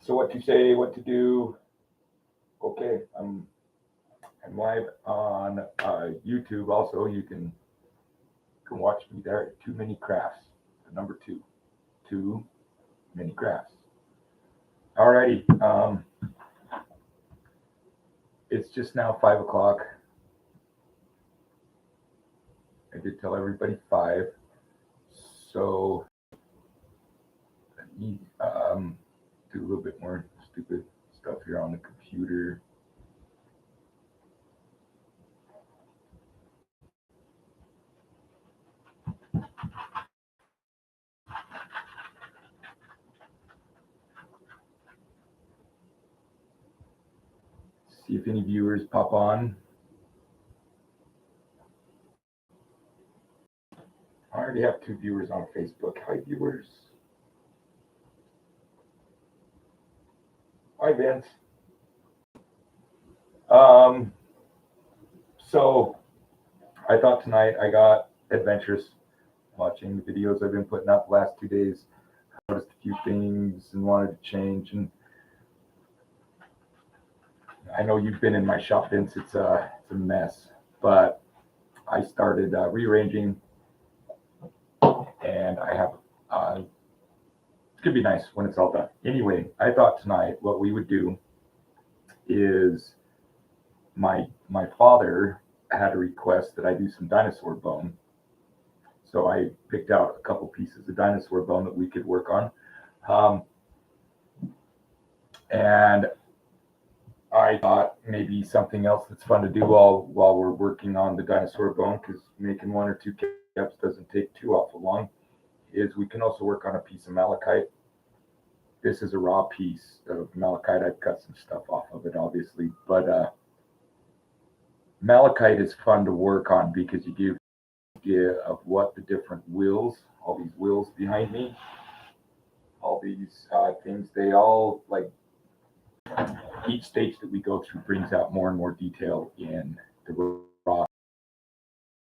So what to say, what to do. Okay, I'm live on YouTube also. You can watch me there at Too Many Crafts, the number two, Too Many Crafts. Alrighty, it's just now 5 o'clock. I did tell everybody 5, so let me do a little bit more stupid stuff here on the computer. See if any viewers pop on. I already have 2 viewers on Facebook. Hi, viewers. Hi, Vince. So I thought tonight I got adventurous watching the videos I've been putting up the last 2 days. I noticed a few things and wanted to change. And I know you've been in my shop, Vince. It's a mess, but I started rearranging, and I have. It's gonna be nice when it's all done. Anyway, I thought tonight what we would do is my father had a request that I do some dinosaur bone. So I picked out a couple pieces of dinosaur bone that we could work on. And I thought maybe something else that's fun to do while we're working on the dinosaur bone, because making 1 or 2 caps doesn't take too awful long, is we can also work on a piece of malachite. This is a raw piece of malachite. I've cut some stuff off of it, obviously, but malachite is fun to work on because you give an idea of what the different wheels, all these wheels behind me, all these things, they all, like, each stage that we go through brings out more and more detail in the raw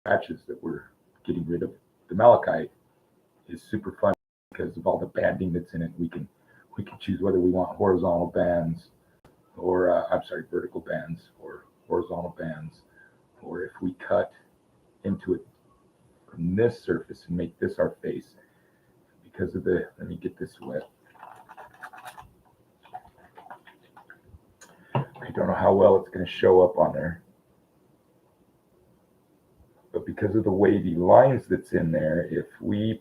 patches that we're getting rid of. The malachite is super fun because of all the banding that's in it. We can choose whether we want horizontal bands or vertical bands or horizontal bands, or if we cut into it from this surface and make this our face because of the, let me get this wet. I don't know how well it's going to show up on there, but because of the wavy lines that's in there, if we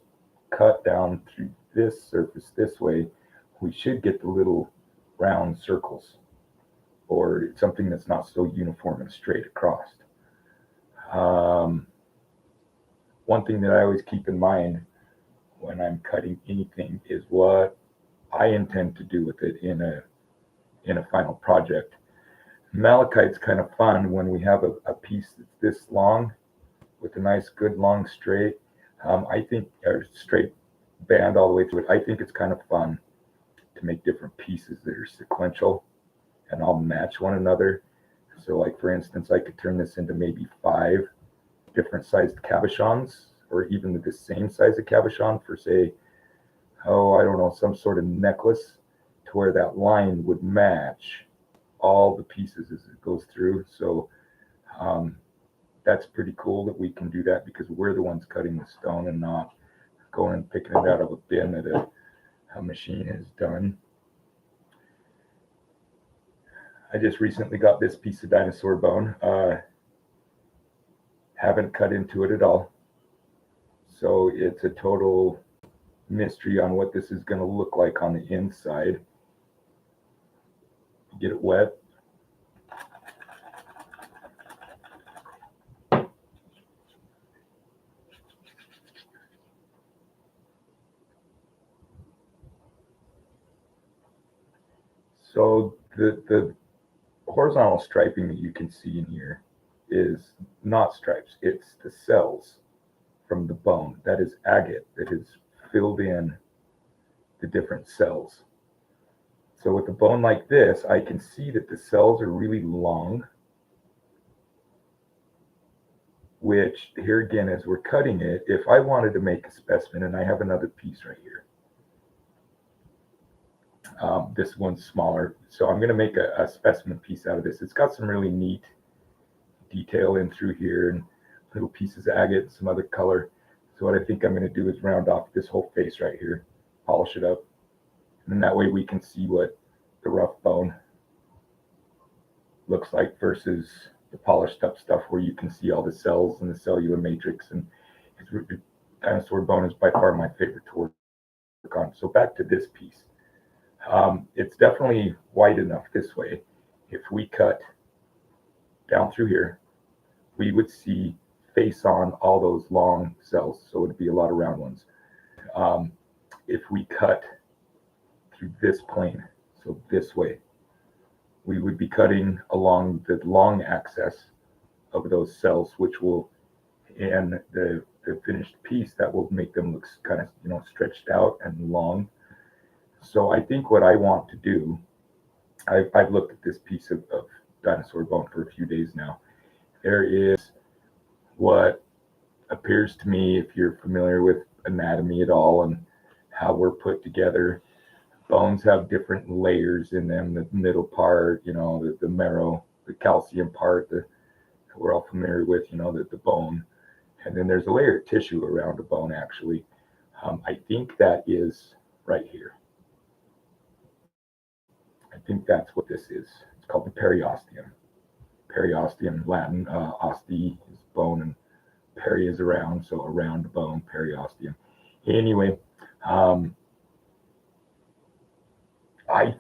cut down through this surface this way, we should get the little round circles, or something that's not so uniform and straight across. One thing that I always keep in mind when I'm cutting anything is what I intend to do with it in a final project. Malachite's kind of fun when we have a piece that's this long with a nice, good, long straight. I think a straight band all the way through it. I think it's kind of fun to make different pieces that are sequential and all match one another. So, like, for instance, I could turn this into maybe 5 different sized cabochons, or even the same size of cabochon for, say, I don't know, some sort of necklace, to where that line would match all the pieces as it goes through. So that's pretty cool that we can do that, because we're the ones cutting the stone and not going and picking it out of a bin that a machine has done. I just recently got this piece of dinosaur bone. Haven't cut into it at all, so it's a total mystery on what this is going to look like on the inside. Get it wet. So the horizontal striping that you can see in here is not stripes, it's the cells from the bone. That is agate that has filled in the different cells. So with a bone like this, I can see that the cells are really long, which here again, as we're cutting it, if I wanted to make a specimen, and I have another piece right here, This one's smaller. So I'm going to make a specimen piece out of this. It's got some really neat detail in through here and little pieces of agate, some other color. So what I think I'm going to do is round off this whole face right here, polish it up. And that way we can see what the rough bone looks like versus the polished up stuff where you can see all the cells and the cellular matrix. And dinosaur bone is by far my favorite to work on. So back to this piece. It's definitely wide enough this way. If we cut down through here, we would see face on all those long cells. So it'd be a lot of round ones. If we cut through this plane, so this way, we would be cutting along the long axis of those cells, which will, and the finished piece, that will make them look kind of, stretched out and long. So I think what I want to do, I've looked at this piece of dinosaur bone for a few days now. There is what appears to me, if you're familiar with anatomy at all and how we're put together, bones have different layers in them. The middle part, the marrow, the calcium part, we're all familiar with, the bone. And then there's a layer of tissue around the bone, actually. I think that is right here. I think that's what this is. It's called the periosteum. Periosteum, Latin, oste is bone, and peri is around, so around the bone, periosteum. Anyway, I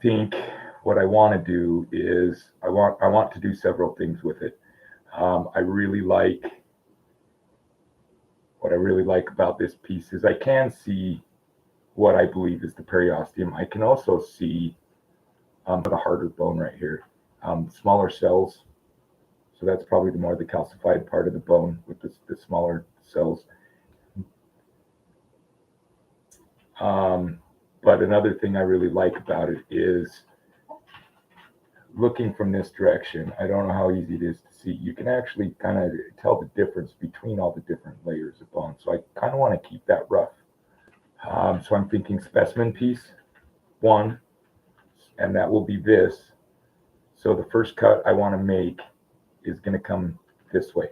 think what I want to do is I want to do several things with it. What I really like about this piece is I can see what I believe is the periosteum. I can also see the harder bone right here, smaller cells. So that's probably the more the calcified part of the bone with the smaller cells. But another thing I really like about it is looking from this direction. I don't know how easy it is to see. You can actually kind of tell the difference between all the different layers of bone. So I kind of want to keep that rough. So I'm thinking specimen piece 1, and that will be this. So the first cut I want to make is going to come this way,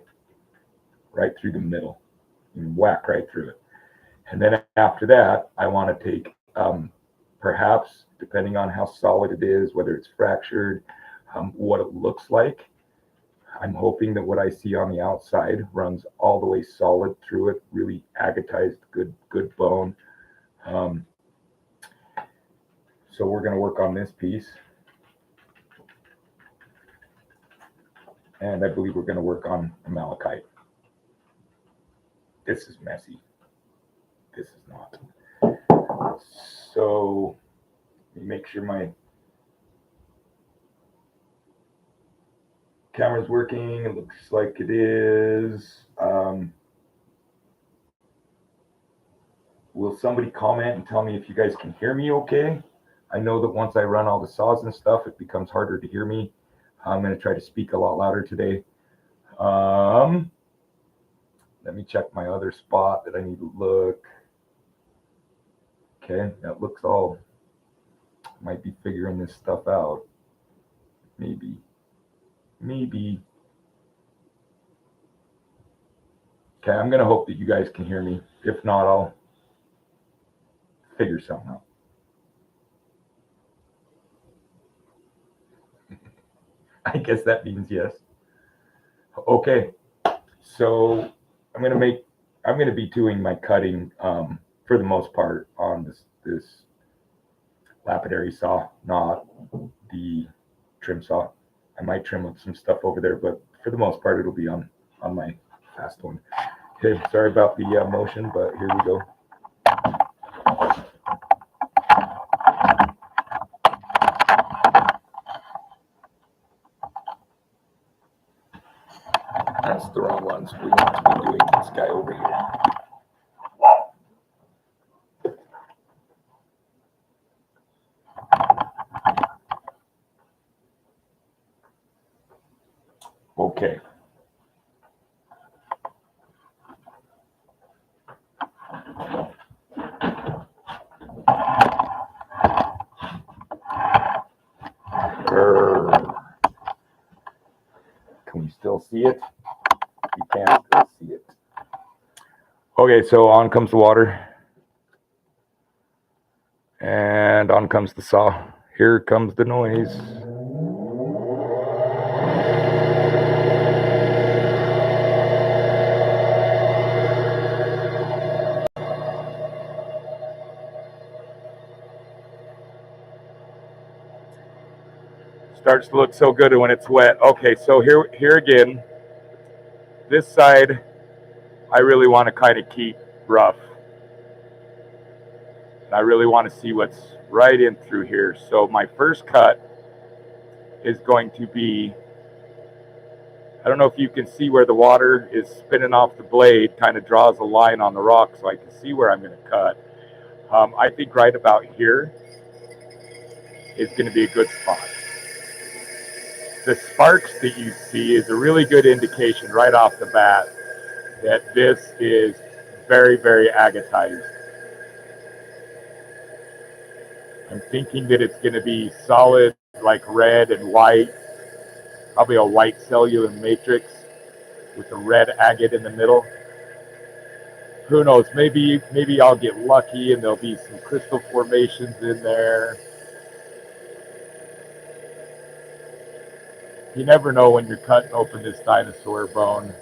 right through the middle, and whack right through it. And then after that, I want to take, perhaps, depending on how solid it is, whether it's fractured, what it looks like. I'm hoping that what I see on the outside runs all the way solid through it, really agatized, good bone. So we're going to work on this piece. And I believe we're going to work on a malachite. This is messy. This is not. So let me make sure my camera's working. It looks like it is. Will somebody comment and tell me if you guys can hear me okay? I know that once I run all the saws and stuff, it becomes harder to hear me. I'm going to try to speak a lot louder today. Let me check my other spot that I need to look. Okay, that looks all, might be figuring this stuff out. Maybe. Okay, I'm going to hope that you guys can hear me. If not, I'll figure something out. I guess that means yes. Okay, so I'm going to be doing my cutting for the most part on this lapidary saw, not the trim saw. I might trim up some stuff over there, but for the most part, it'll be on my fast one. Okay, sorry about the motion, but here we go. That's the wrong ones. We want to be doing this guy over here. Okay. see it, you can still see it. Okay, so on comes the water. And on comes the saw. Here comes the noise. Starts to look so good when it's wet. Okay, so here again, this side, I really want to kind of keep rough. I really want to see what's right in through here. So my first cut is going to be, I don't know if you can see where the water is spinning off the blade, kind of draws a line on the rock so I can see where I'm going to cut. I think right about here is going to be a good spot. The sparks that you see is a really good indication right off the bat that this is very, very agatized. I'm thinking that it's going to be solid, like red and white, probably a white cellular matrix with a red agate in the middle. Who knows? Maybe I'll get lucky and there'll be some crystal formations in there. You never know when you're cutting open this dinosaur bone.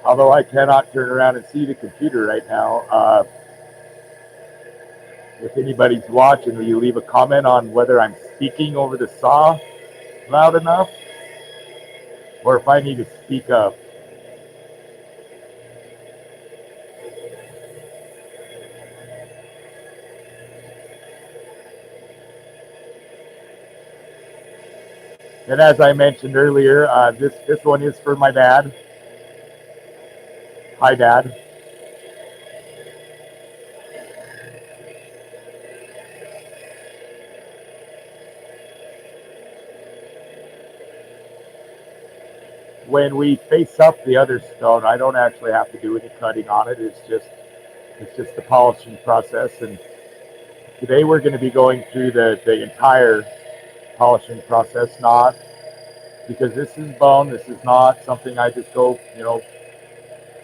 Although I cannot turn around and see the computer right now. If anybody's watching, will you leave a comment on whether I'm speaking over the saw loud enough or if I need to speak up? And as I mentioned earlier, this one is for my dad. Hi, Dad. When we face up the other stone, I don't actually have to do any cutting on it. It's just the polishing process. And today we're going to be going through the entire polishing process, not because this is bone. This is not something I just go,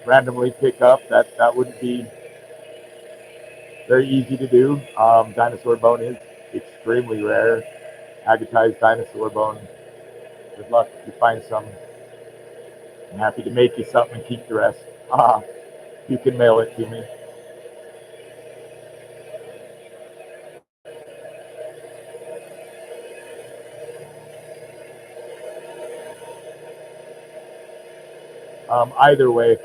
randomly pick up. That wouldn't be very easy to do. Dinosaur bone is extremely rare. Agatized dinosaur bone. Good luck if you find some. I'm happy to make you something and keep the rest. You can mail it to me. Either way,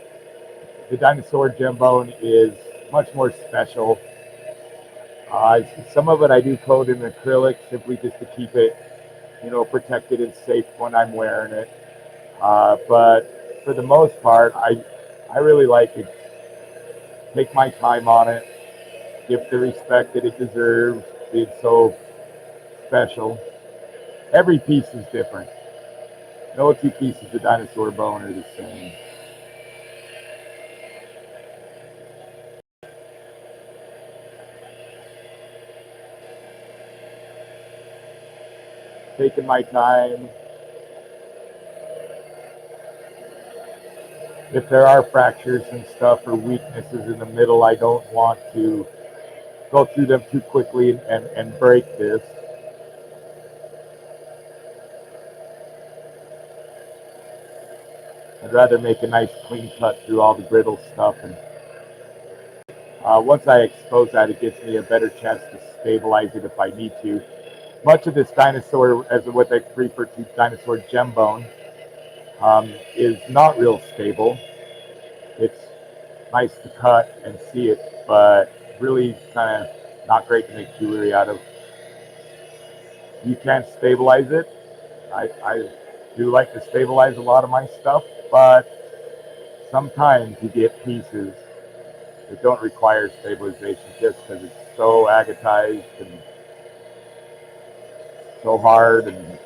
the dinosaur gem bone is much more special. Some of it I do coat in acrylic simply just to keep it, protected and safe when I'm wearing it. But for the most part, I really like to take my time on it, give the respect that it deserves. It's so special. Every piece is different. No two pieces of dinosaur bone are the same. Taking my time. If there are fractures and stuff or weaknesses in the middle, I don't want to go through them too quickly and break this. I'd rather make a nice clean cut through all the brittle stuff. And once I expose that, it gives me a better chance to stabilize it if I need to. Much of this dinosaur, as what they refer to dinosaur gem bone, is not real stable. It's nice to cut and see it, but really kind of not great to make jewelry out of. You can't stabilize it. I do like to stabilize a lot of my stuff, but sometimes you get pieces that don't require stabilization just because it's so agatized and so hard. And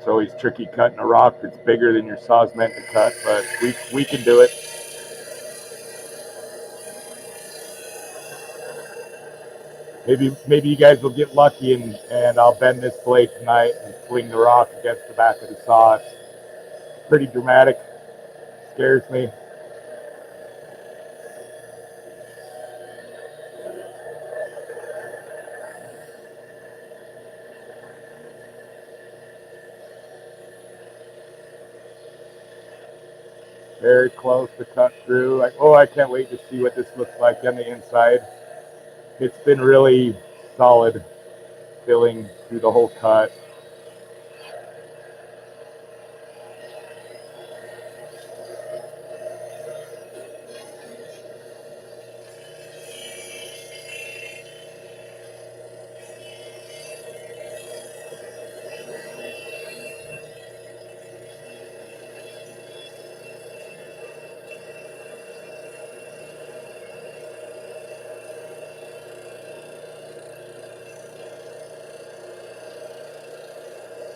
It's always tricky cutting a rock that's bigger than your saw's meant to cut, but we can do it. Maybe you guys will get lucky and I'll bend this blade tonight and swing the rock against the back of the saw. It's pretty dramatic. Scares me. Very close to cut through. I can't wait to see what this looks like on the inside. It's been really solid filling through the whole cut.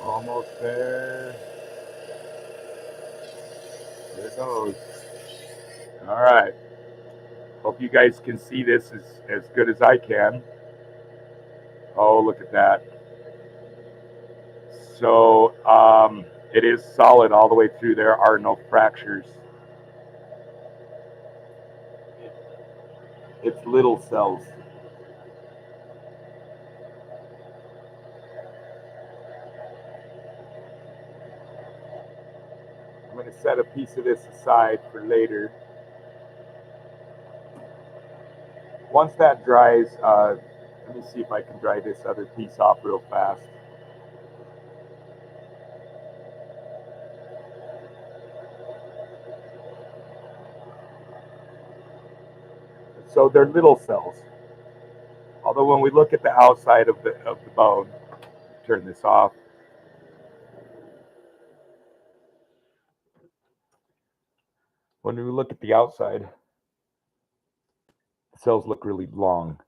Almost there. There it goes. All right. Hope you guys can see this as good as I can. Oh, look at that. So it is solid all the way through. There are no fractures. It's little cells. I'm going to set a piece of this aside for later. Once that dries, let me see if I can dry this other piece off real fast. So they're little cells. Although when we look at the outside of the bone, turn this off. When we look at the outside, the cells look really long.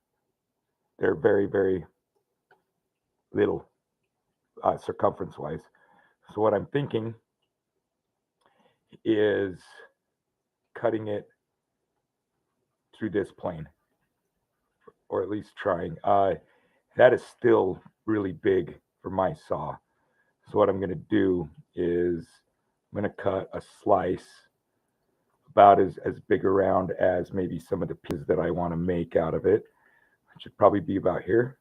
They're very, very little circumference-wise. So what I'm thinking is cutting it through this plane, or at least trying. That is still really big for my saw. So what I'm going to do is I'm going to cut a slice about as big around as maybe some of the pieces that I want to make out of it. It should probably be about here.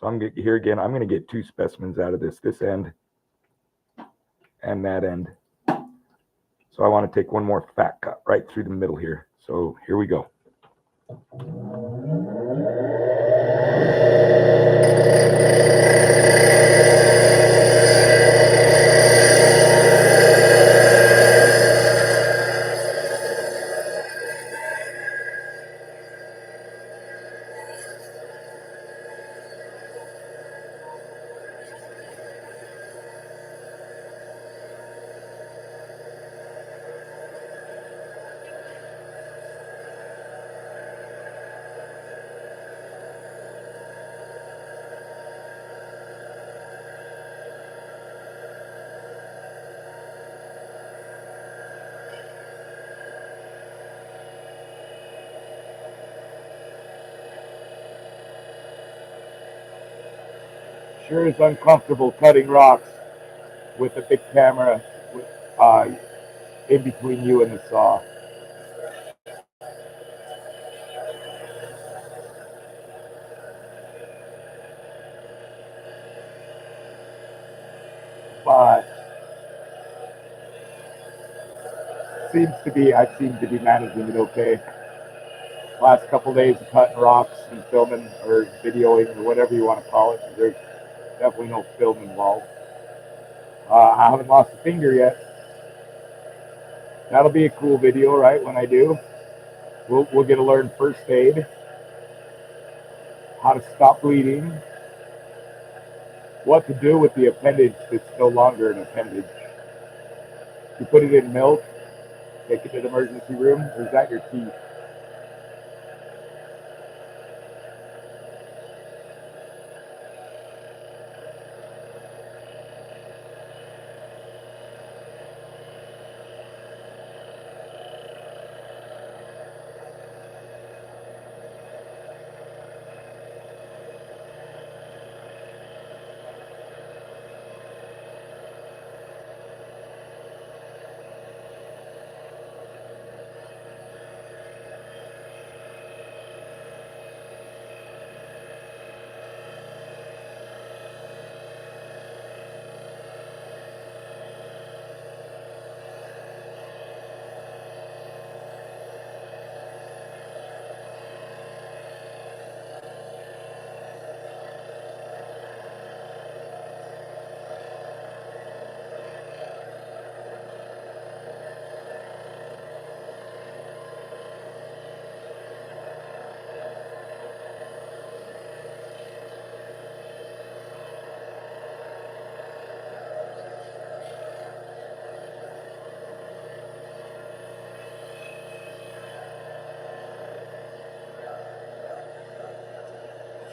So I'm going to, here again, I'm going to get two specimens out of this end and that end. So I want to take one more fat cut right through the middle here. So here we go. Sure is uncomfortable cutting rocks with a big camera with, in between you and the saw. But I seem to be managing it okay. Last couple of days of cutting rocks and filming or videoing or whatever you want to call it. There's definitely no film involved. I haven't lost a finger yet. That'll be a cool video, right? When I do, we'll get to learn first aid, how to stop bleeding, what to do with the appendage that's no longer an appendage. You put it in milk, take it to the emergency room, or is that your teeth?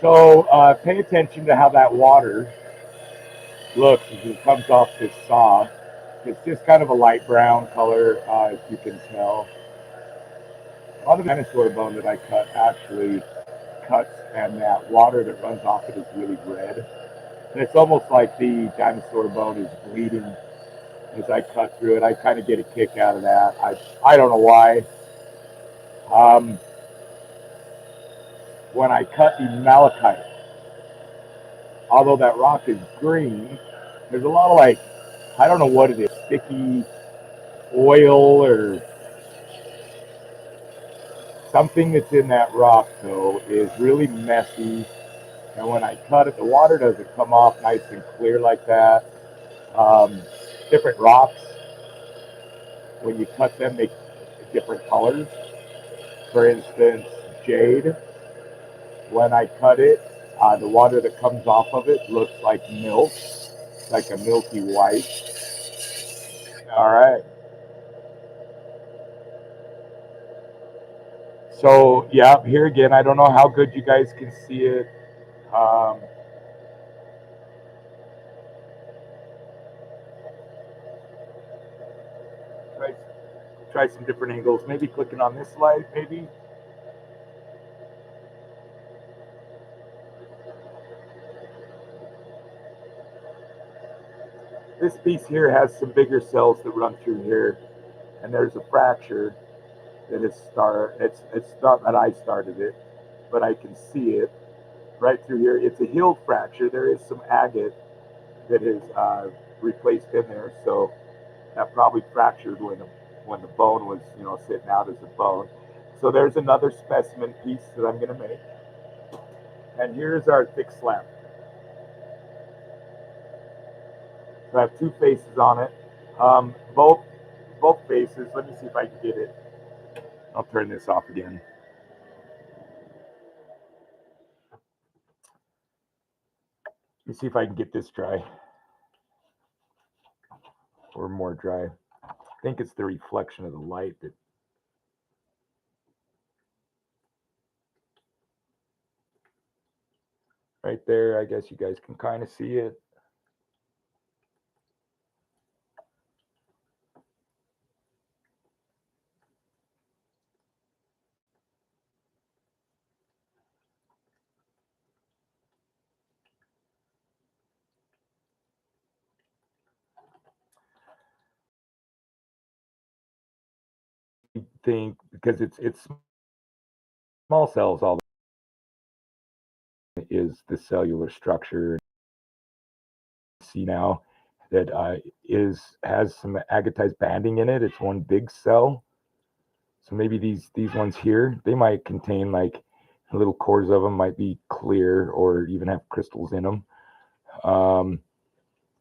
So pay attention to how that water looks as it comes off this saw. It's just kind of a light brown color, as you can tell. A lot of the dinosaur bone that I cut actually cuts, and that water that runs off it is really red. And it's almost like the dinosaur bone is bleeding as I cut through it. I kind of get a kick out of that. I don't know why. Um, when I cut the malachite, although that rock is green, there's a lot of like, I don't know what it is, sticky oil or something that's in that rock though is really messy. And when I cut it, the water doesn't come off nice and clear like that. Um, Different rocks, when you cut them, make different colors. For instance, jade, when I cut it, the water that comes off of it looks like milk, like a milky white. All right. So, yeah, here again, I don't know how good you guys can see it. Um, try, try some different angles. Maybe clicking on this slide, maybe. This piece here has some bigger cells that run through here, and there's a fracture that is it's not that I started it, but I can see it right through here. It's a healed fracture. There is some agate that is replaced in there, so that probably fractured when the bone was sitting out as a bone. So there's another specimen piece that I'm going to make, and here's our thick slab. So I have two faces on it. Both faces. Let me see if I can get it. I'll turn this off again. Let me see if I can get this dry or more dry. I think it's the reflection of the light that. Right there, I guess you guys can kind of see it. Think because it's small cells, all is the cellular structure. See now that has some agatized banding in it. It's one big cell. So maybe these ones here, they might contain like little cores of them might be clear or even have crystals in them.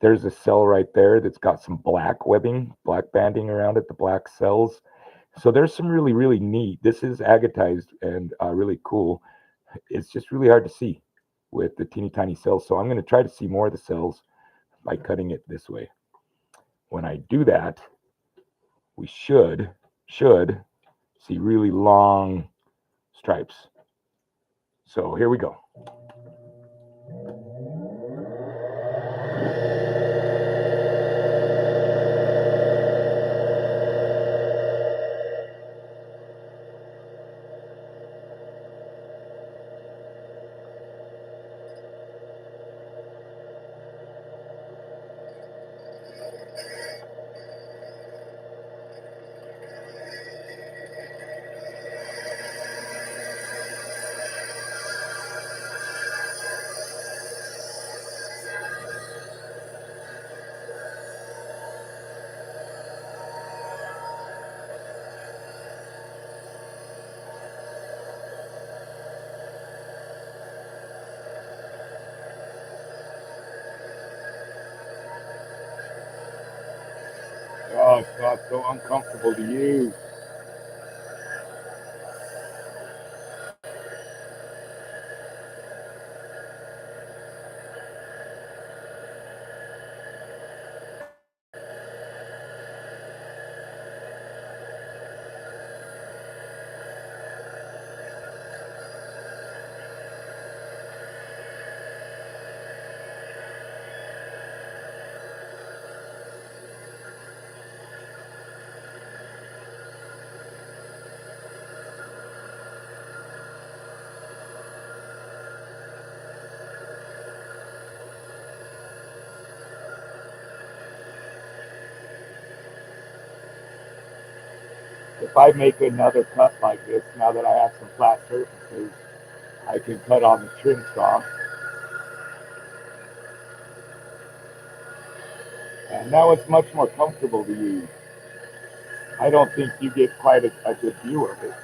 There's a cell right there that's got some black webbing, black banding around it, the black cells. So there's some really, really neat. This is agatized and really cool. It's just really hard to see with the teeny tiny cells. So I'm going to try to see more of the cells by cutting it this way. When I do that, we should see really long stripes. So here we go. Oh, it's not so uncomfortable to use. if I make another cut like this, now that I have some flat surfaces, I can cut on the trim saw. And now it's much more comfortable to use. I don't think you get quite a good view of it.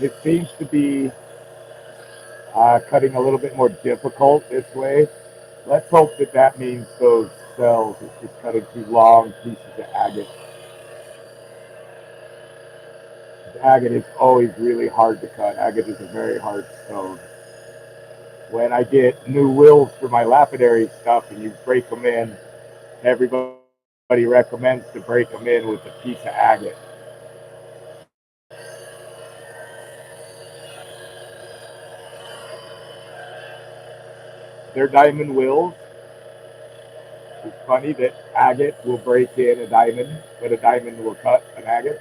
It seems to be cutting a little bit more difficult this way. Let's hope that that means those cells is just cutting too long pieces of agate. Agate is always really hard to cut. Agate is a very hard stone. When I get new wheels for my lapidary stuff and you break them in, everybody recommends to break them in with a piece of agate. They're diamond wheels. It's funny that agate will break in a diamond, but a diamond will cut an agate.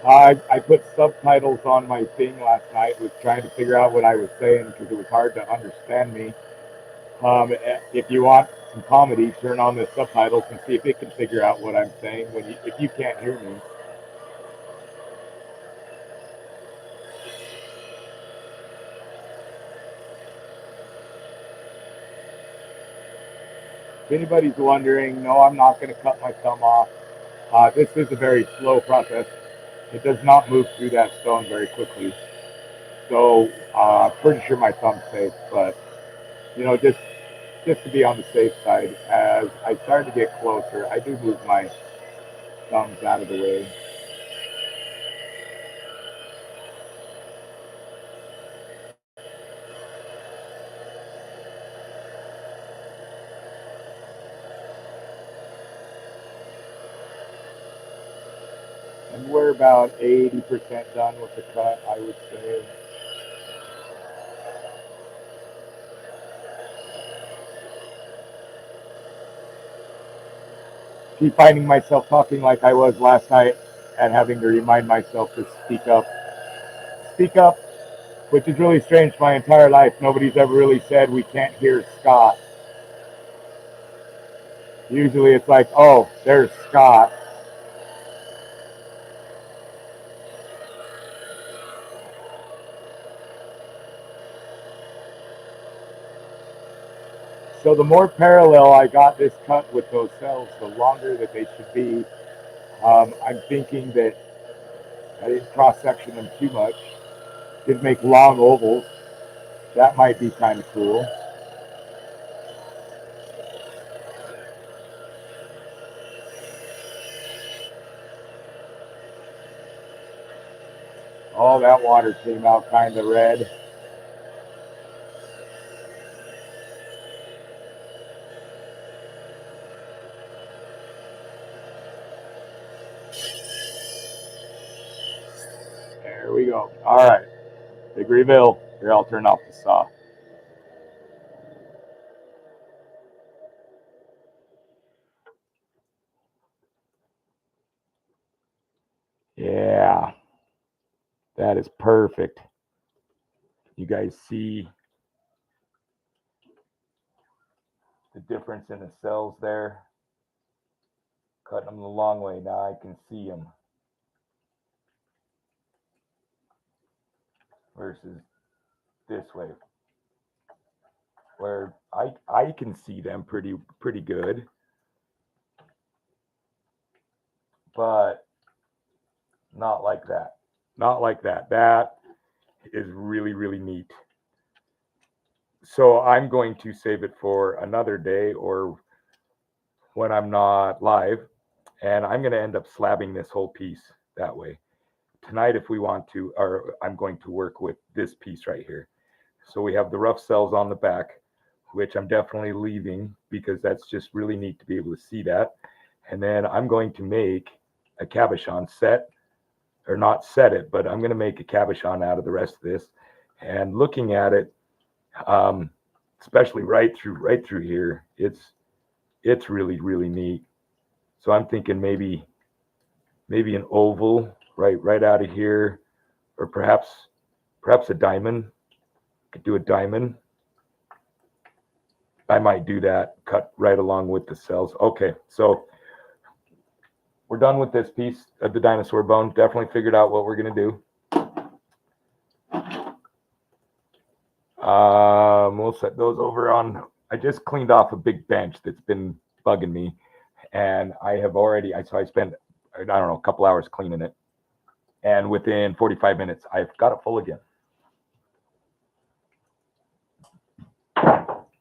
I put subtitles on my thing last night, was trying to figure out what I was saying because it was hard to understand me. If you want some comedy, turn on the subtitles and see if it can figure out what I'm saying if you can't hear me. If anybody's wondering, no, I'm not going to cut my thumb off. This is a very slow process. It does not move through that stone very quickly. So pretty sure my thumb's safe, but you know, just to be on the safe side, as I start to get closer, I do move my thumbs out of the way. And we're about 80% done with the cut, I would say. Keep finding myself talking like I was last night and having to remind myself to speak up. Speak up, which is really strange my entire life. Nobody's ever really said we can't hear Scott. Usually it's like, oh, there's Scott. So the more parallel I got this cut with those cells, the longer that they should be. I'm thinking that I didn't cross section them too much. Did make long ovals. That might be kind of cool. Oh, that water came out kind of red. There we go. All right. Big reveal. Here, I'll turn off the saw. Yeah, that is perfect. You guys see the difference in the cells there? Cutting them the long way. Now I can see them versus this way. where I can see them pretty good, but not like that. Not like that. That is really neat. So I'm going to save it for another day or when I'm not live, and I'm going to end up slabbing this whole piece that way. Tonight, if we want to, or I'm going to work with this piece right here. So we have the rough cells on the back, which I'm definitely leaving because that's just really neat to be able to see that. And then I'm going to make a cabochon set, or not set it, but I'm going to make a cabochon out of the rest of this. And looking at it, um, especially right through here, it's really neat. So I'm thinking maybe an oval right out of here, or perhaps a diamond. Could do a diamond. I might do that, cut right along with the cells. Okay, so we're done with this piece of the dinosaur bone. Definitely figured out what we're gonna do. We'll set those over on. I just cleaned off a big bench that's been bugging me, and I have already. So I spent I don't know a couple hours cleaning it, and within 45 minutes, I've got it full again.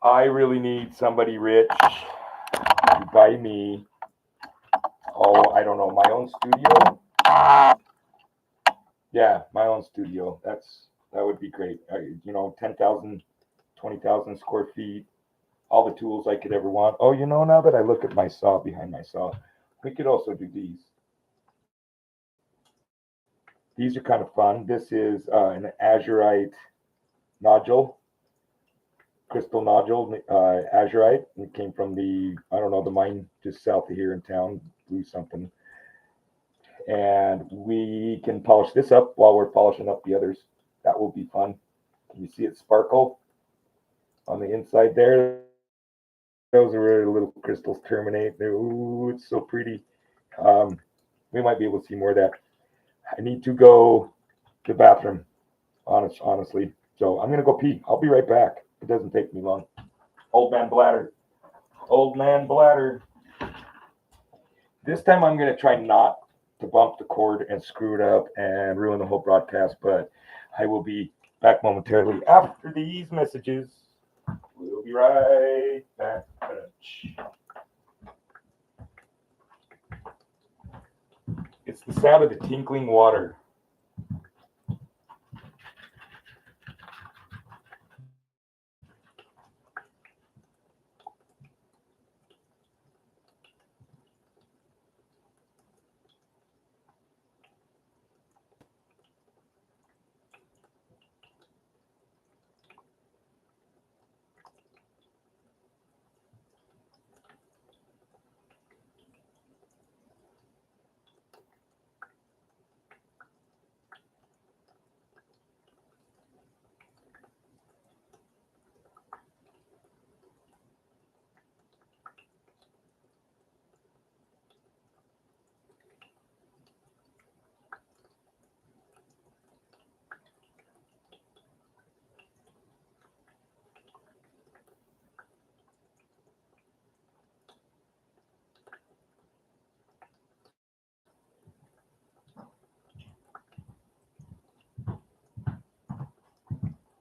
I really need somebody rich to buy me. Oh, I don't know, my own studio. Yeah, my own studio. That would be great. 10,000, 20,000 square feet, all the tools I could ever want. Oh, now that I look at my saw behind my saw, we could also do these. These are kind of fun. This is an azurite nodule, crystal nodule, azurite. It came from I don't know, the mine just south of here in town, blue something. And we can polish this up while we're polishing up the others. That will be fun. Can you see it sparkle on the inside there? Those are where the little crystals terminate. Ooh, it's so pretty. We might be able to see more of that. I need to go to the bathroom, honestly. So I'm going to go pee. I'll be right back. It doesn't take me long. Old man bladder. Old man bladder. This time I'm going to try not to bump the cord and screw it up and ruin the whole broadcast, but I will be back momentarily after these messages. We'll be right back. It's the sound of the tinkling water.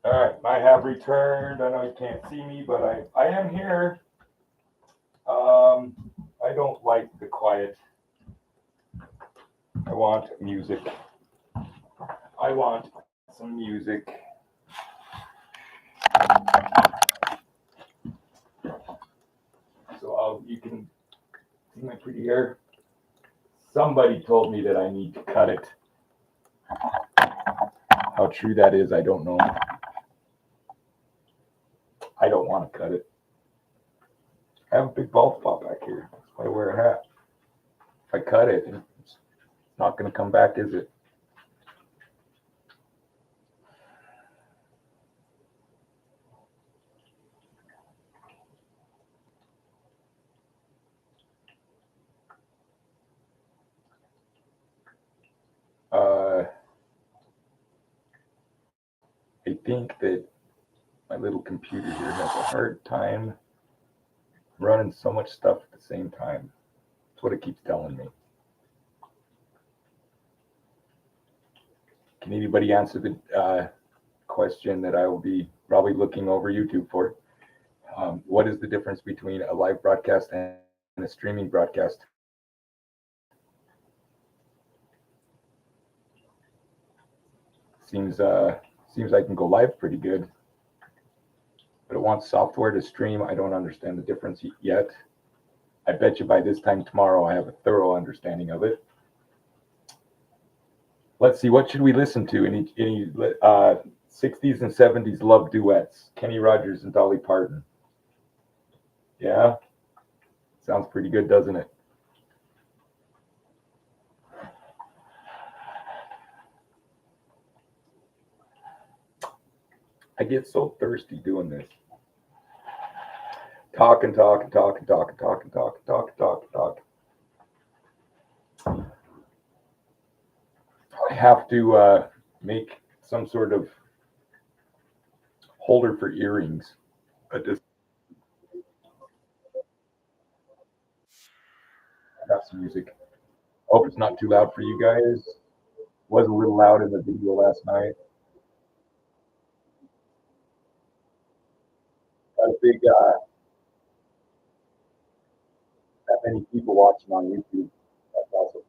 All right, I have returned. I know you can't see me, but I am here. I don't like the quiet. I want music. I want some music. So you can see my pretty hair. Somebody told me that I need to cut it. How true that is, I don't know. I don't want to cut it. I have a big bald spot back here. That's why I wear a hat. If I cut it, it's not going to come back, is it? I think that My little computer here has a hard time running so much stuff at the same time. That's what it keeps telling me. Can anybody answer the question that I will be probably looking over YouTube for? What is the difference between a live broadcast and a streaming broadcast? Seems I can go live pretty good, but it wants software to stream. I don't understand the difference yet. I bet you by this time tomorrow I have a thorough understanding of it. Let's see, what should we listen to? Any 60s and 70s love duets? Kenny Rogers and Dolly Parton. Yeah, sounds pretty good, doesn't it? I get so thirsty doing this. Talk and talk and talk and talk and talk and talk and talk and talk and talk. I have to make some sort of holder for earrings. That's some music. Hope it's not too loud for you guys. Was a little loud in the video last night. Got a big, that many people watching on YouTube. That's awesome.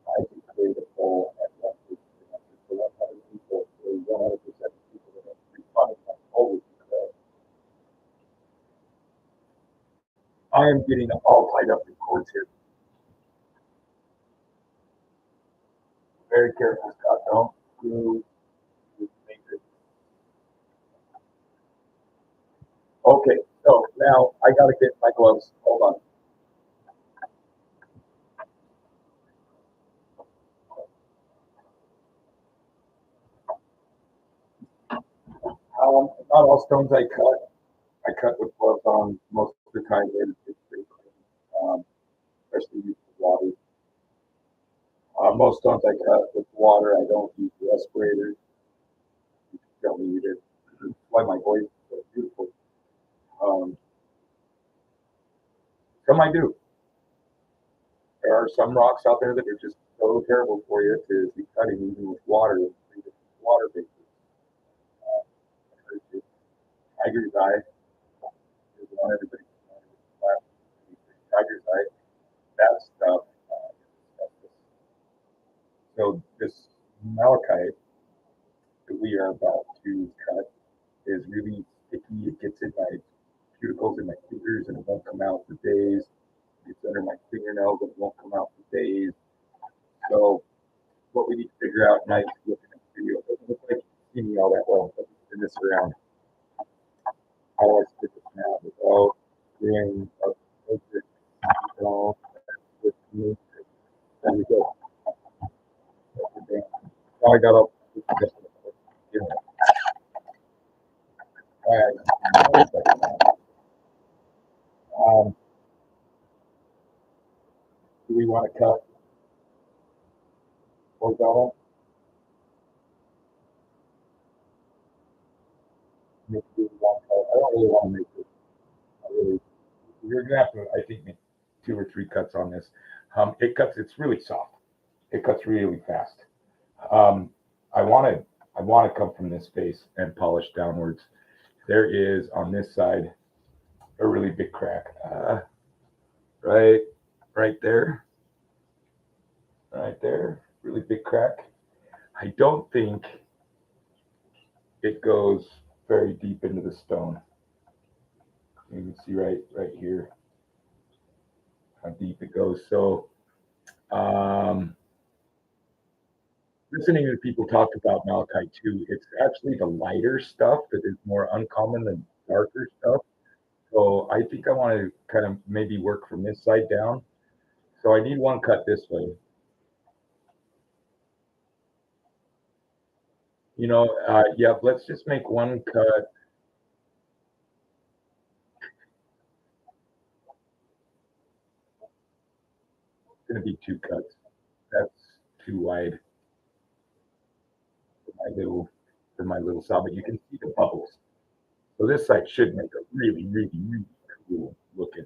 I can create a poll at 100% for 100 people. So 100% of people that have responded to my poll would be correct. I am getting all tied up in cords here. Very careful, Scott. Don't screw with me. Okay, so now I gotta get my gloves. Hold on. Not all stones I cut. I cut with gloves on most of the time. It's pretty clean, especially with water. Most stones I cut with water. I don't use respirators. You don't need it. That's why my voice is so beautiful. Um, some I do. There are some rocks out there that are just so terrible for you to be cutting even with water. Water bases. Tiger's eye is one everybody. Tiger's eye. That stuff. So this malachite that we are about to cut is really sticky. It gets in my cuticles and my fingers, and it won't come out for days. It gets under my fingernails, and it won't come out for days. So what we need to figure out, and I looking at the video, it doesn't look like you see me all that well. Let me spin this around. How do I spin this now without doing a focus all with me? There we go. Now I got up. All right. Do we want to cut horizontal? Make this one cut. I don't really want to make this. I really, you're gonna have to, I think, make 2 or 3 cuts on this. It cuts. It's really soft. It cuts really fast. Um, I want to. I want to come from this face and polish downwards. There is on this side a really big crack. Right, right there, right there. Really big crack. I don't think it goes very deep into the stone. You can see right here how deep it goes. So listening to people talk about malachite too, it's actually the lighter stuff that is more uncommon than darker stuff. So I think I want to kind of maybe work from this side down. So I need one cut this way. Yeah, let's just make one cut going to be 2 cuts. That's too wide for my little saw, but you can see the bubbles. So this side should make a really, really, really cool looking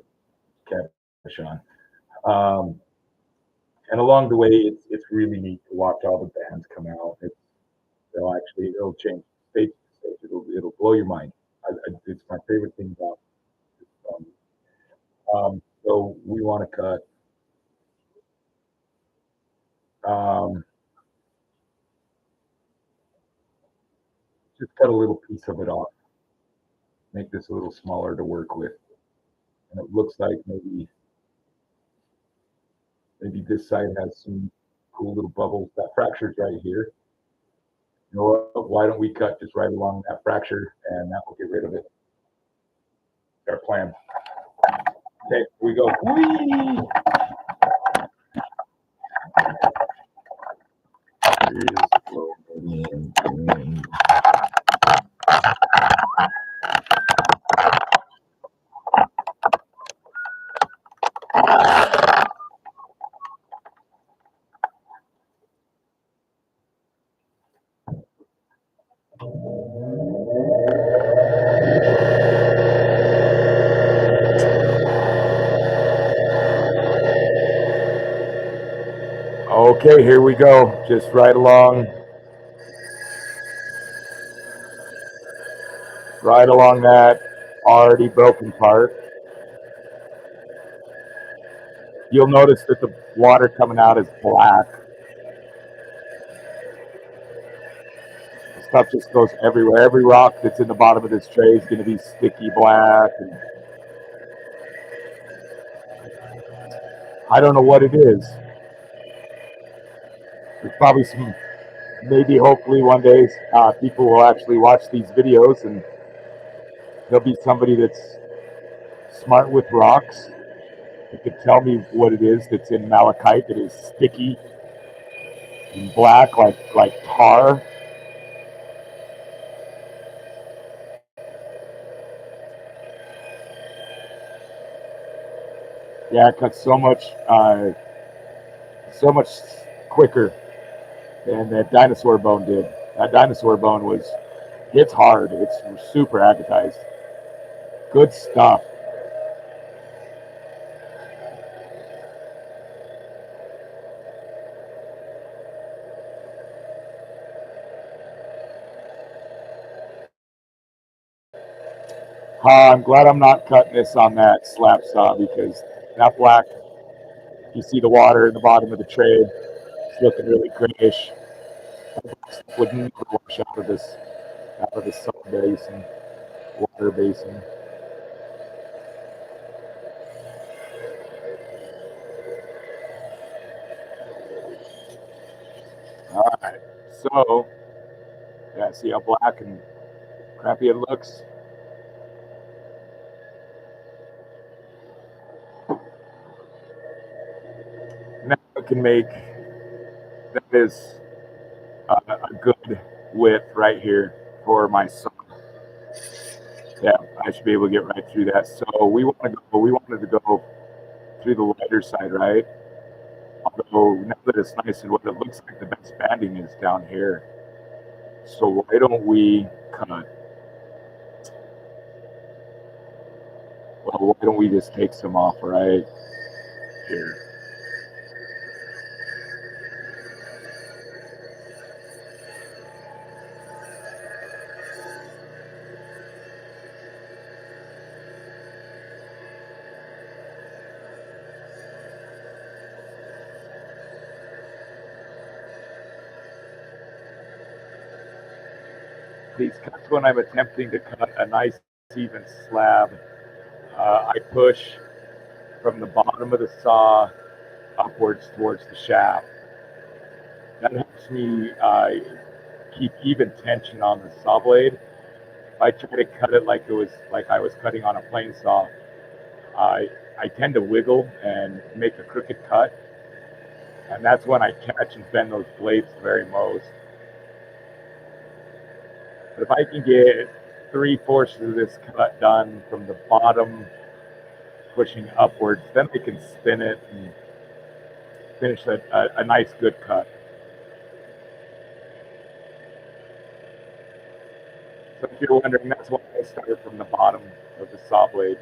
cabochon. Um, and along the way, it's really neat to watch all the bands come out. It'll change stage to stage. It'll blow your mind. It's my favorite thing about this. So we want to um, just cut a little piece of it off, make this a little smaller to work with, and it looks like maybe this side has some cool little bubbles. That fracture's right here. You know what? Why don't we cut just right along that fracture, and that will get rid of it. Our plan. Okay, here we go. Whee! Okay, here we go. Just right along that already broken part. You'll notice that the water coming out is black. The stuff just goes everywhere. Every rock that's in the bottom of this tray is going to be sticky black. And I don't know what it is. There's probably some, maybe hopefully one day people will actually watch these videos and there'll be somebody that's smart with rocks that could tell me what it is that's in malachite that is sticky and black like tar. Yeah, it cuts so much quicker than that dinosaur bone did. That dinosaur bone it's hard. It's super agatized. Good stuff. I'm glad I'm not cutting this on that slap saw because that black, you see the water in the bottom of the tray. It's looking really grayish. Would never wash out of this saw basin, water basin. All right, so yeah, see how black and crappy it looks. Now I can make that is a good width right here for my saw. Yeah, I should be able to get right through that. So we wanted to go through the lighter side, right? Although now that it's nice and wet, it looks like the best banding is down here. So why don't we cut? Well, why don't we just take some off right here? These cuts when I'm attempting to cut a nice even slab, I push from the bottom of the saw upwards towards the shaft. That helps me keep even tension on the saw blade. If I try to cut it like I was cutting on a plane saw, I tend to wiggle and make a crooked cut, and that's when I catch and bend those blades the very most. But if I can get 3/4 of this cut done from the bottom, pushing upwards, then I can spin it and finish a nice good cut. So if you're wondering, that's why I started from the bottom of the saw blade.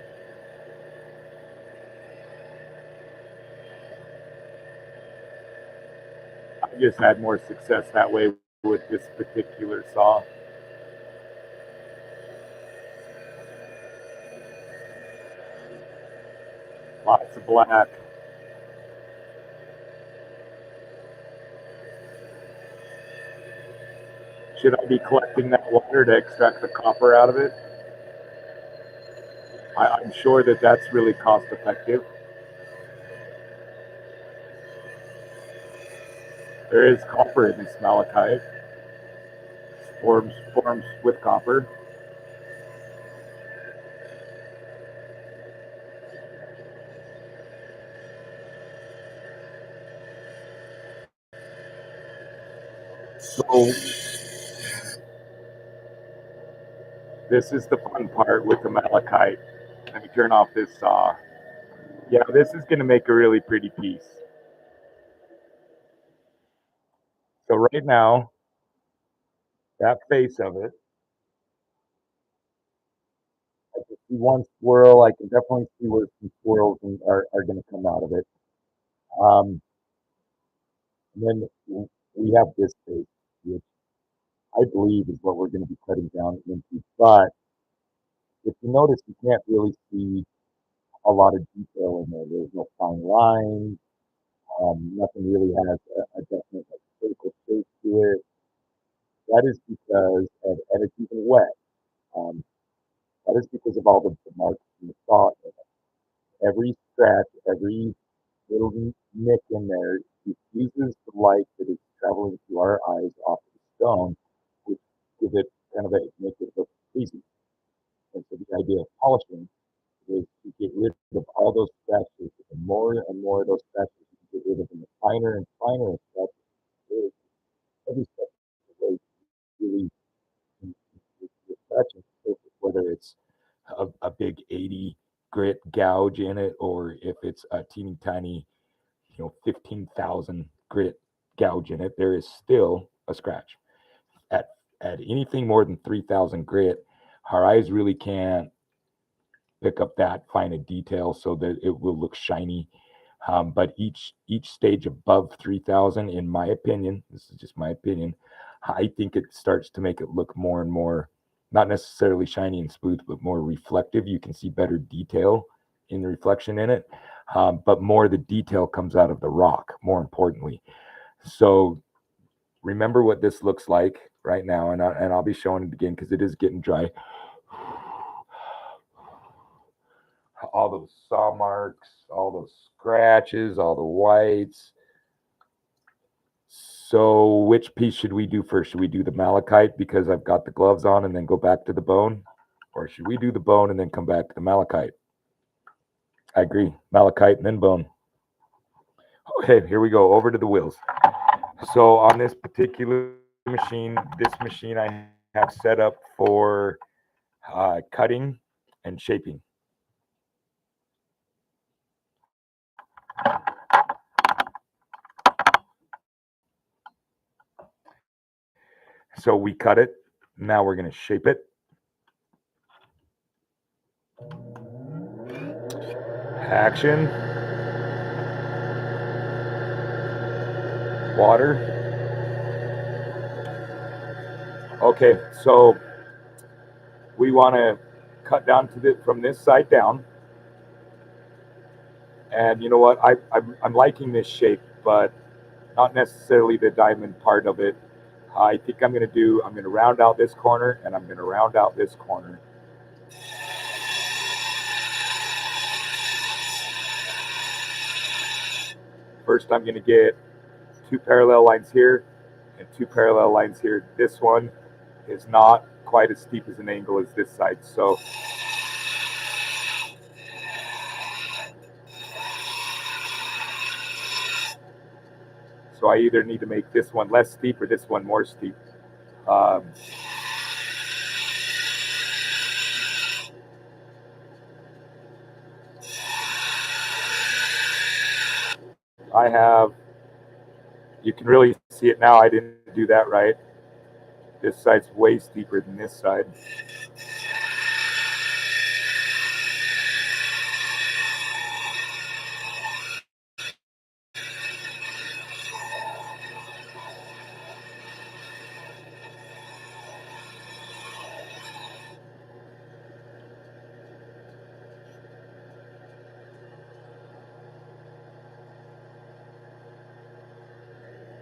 I just had more success that way with this particular saw. Lots of black. Should I be collecting that water to extract the copper out of it? I'm sure that that's really cost effective. There is copper in this malachite. Forms with copper. So this is the fun part with the malachite. Let me turn off this saw. Yeah, this is going to make a really pretty piece. So right now, that face of it, I can see one swirl. I can definitely see where some swirls are going to come out of it. Um, and then we have this face, which I believe is what we're going to be cutting down into. But if you notice, you can't really see a lot of detail in there. There's no fine lines. Nothing really has a definite like, critical shape to it. That is because and it's even wet. Um, that is because of all the marks in the saw. Every scratch, every little nick in there diffuses the light that is traveling through our eyes off of the stone, which give it kind of make it look pleasing. And so the idea of polishing is to get rid of all those scratches. The more and more of those scratches you can get rid of, and the finer and finer scratches, every step of the way really scratching the surface, whether it's a big 80 grit gouge in it, or if it's a teeny tiny, 15,000 grit gouge in it, there is still a scratch. At anything more than 3,000 grit, our eyes really can't pick up that fine a detail so that it will look shiny. But each stage above 3,000, in my opinion, this is just my opinion, I think it starts to make it look more and more, not necessarily shiny and smooth, but more reflective. You can see better detail in the reflection in it, but more of the detail comes out of the rock, more importantly. So remember what this looks like right now, and I'll be showing it again because it is getting dry. All those saw marks, all those scratches, all the whites. So which piece should we do first? Should we do the malachite because I've got the gloves on and then go back to the bone? Or should we do the bone and then come back to the malachite? I agree. Malachite and then bone. Okay, here we go. Over to the wheels. So on this particular machine, I have set up for cutting and shaping. So we cut it. Now we're going to shape it. Action. Water. Okay, so we want to cut down from this side down. And you know what? I'm liking this shape, but not necessarily the diamond part of it. I think I'm going to round out this corner and I'm going to round out this corner. First, I'm going to get two parallel lines here and two parallel lines here. This one is not quite as steep as an angle as this side. So I either need to make this one less steep or this one more steep. I have You can really see it now. I didn't do that right. This side's way steeper than this side.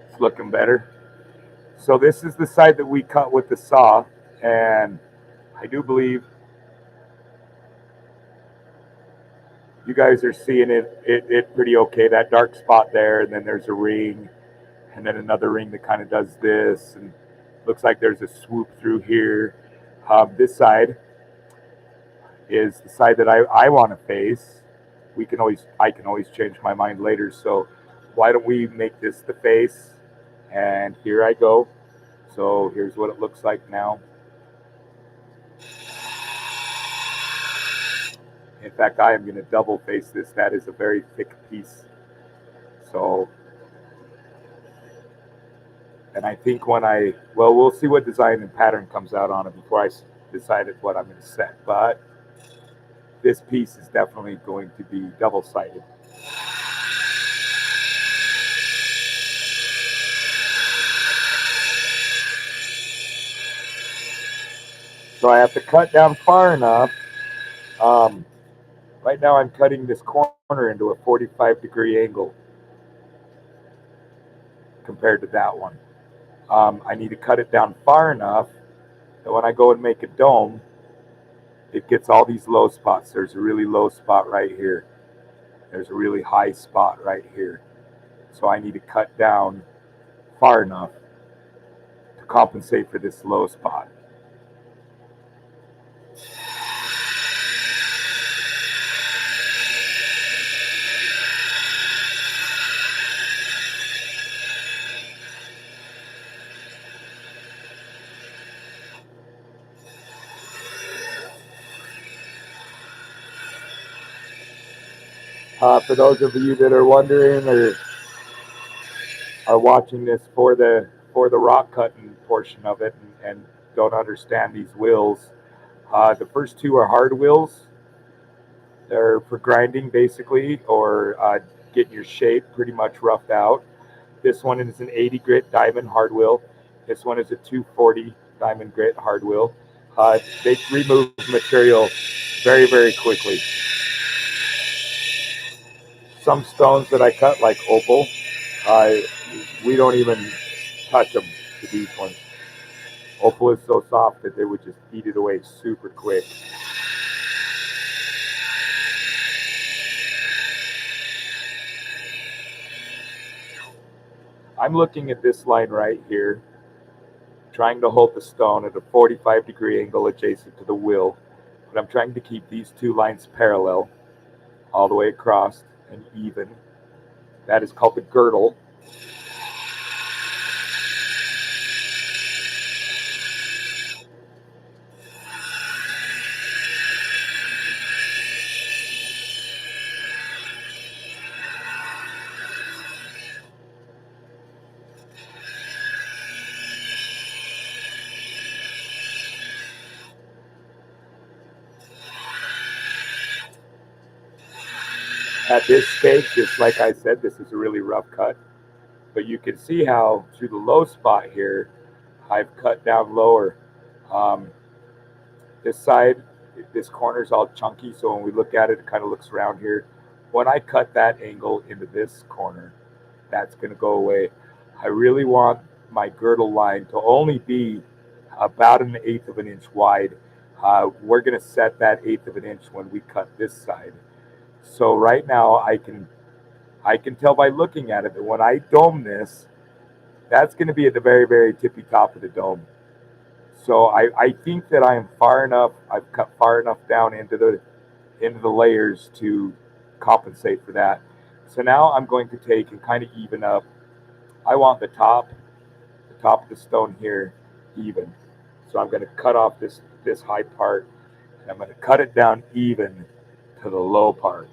It's looking better. So this is the side that we cut with the saw, and I do believe you guys are seeing it pretty okay. That dark spot there, and then there's a ring, and then another ring that kind of does this, and looks like there's a swoop through here. This side is the side that I want to face. I can always change my mind later. So why don't we make this the face? And here I go. So here's what it looks like now. In fact, I am going to double face this. That is a very thick piece. So, and I think we'll see what design and pattern comes out on it before I decided what I'm going to set. But this piece is definitely going to be double-sided. So I have to cut down far enough. Right now I'm cutting this corner into a 45-degree angle compared to that one. I need to cut it down far enough that when I go and make a dome, it gets all these low spots. There's a really low spot right here. There's a really high spot right here. So I need to cut down far enough to compensate for this low spot. For those of you that are wondering or are watching this for the rock cutting portion of it and don't understand these wheels, the first two are hard wheels. They're for grinding basically, or getting your shape pretty much roughed out. This one is an 80 grit diamond hard wheel. This one is a 240 diamond grit hard wheel. They remove material very, very quickly. Some stones that I cut, like opal, we don't even touch them to these ones. Opal is so soft that they would just eat it away super quick. I'm looking at this line right here, trying to hold the stone at a 45-degree angle adjacent to the wheel, but I'm trying to keep these two lines parallel all the way across and even. That is called the girdle. At this stage, just like I said, this is a really rough cut, but you can see how through the low spot here, I've cut down lower. Um, this side, this corner is all chunky, so when we look at it, it kind of looks round here. When I cut that angle into this corner, that's going to go away. I really want my girdle line to only be about 1/8 of an inch wide. We're going to set that 1/8 of an inch when we cut this side. So right now I can tell by looking at it that when I dome this, that's going to be at the very, very tippy top of the dome. So I think that I am far enough. I've cut far enough down into the layers to compensate for that. So now I'm going to take and kind of even up. I want the top of the stone here even. So I'm going to cut off this high part, and I'm going to cut it down even to the low part.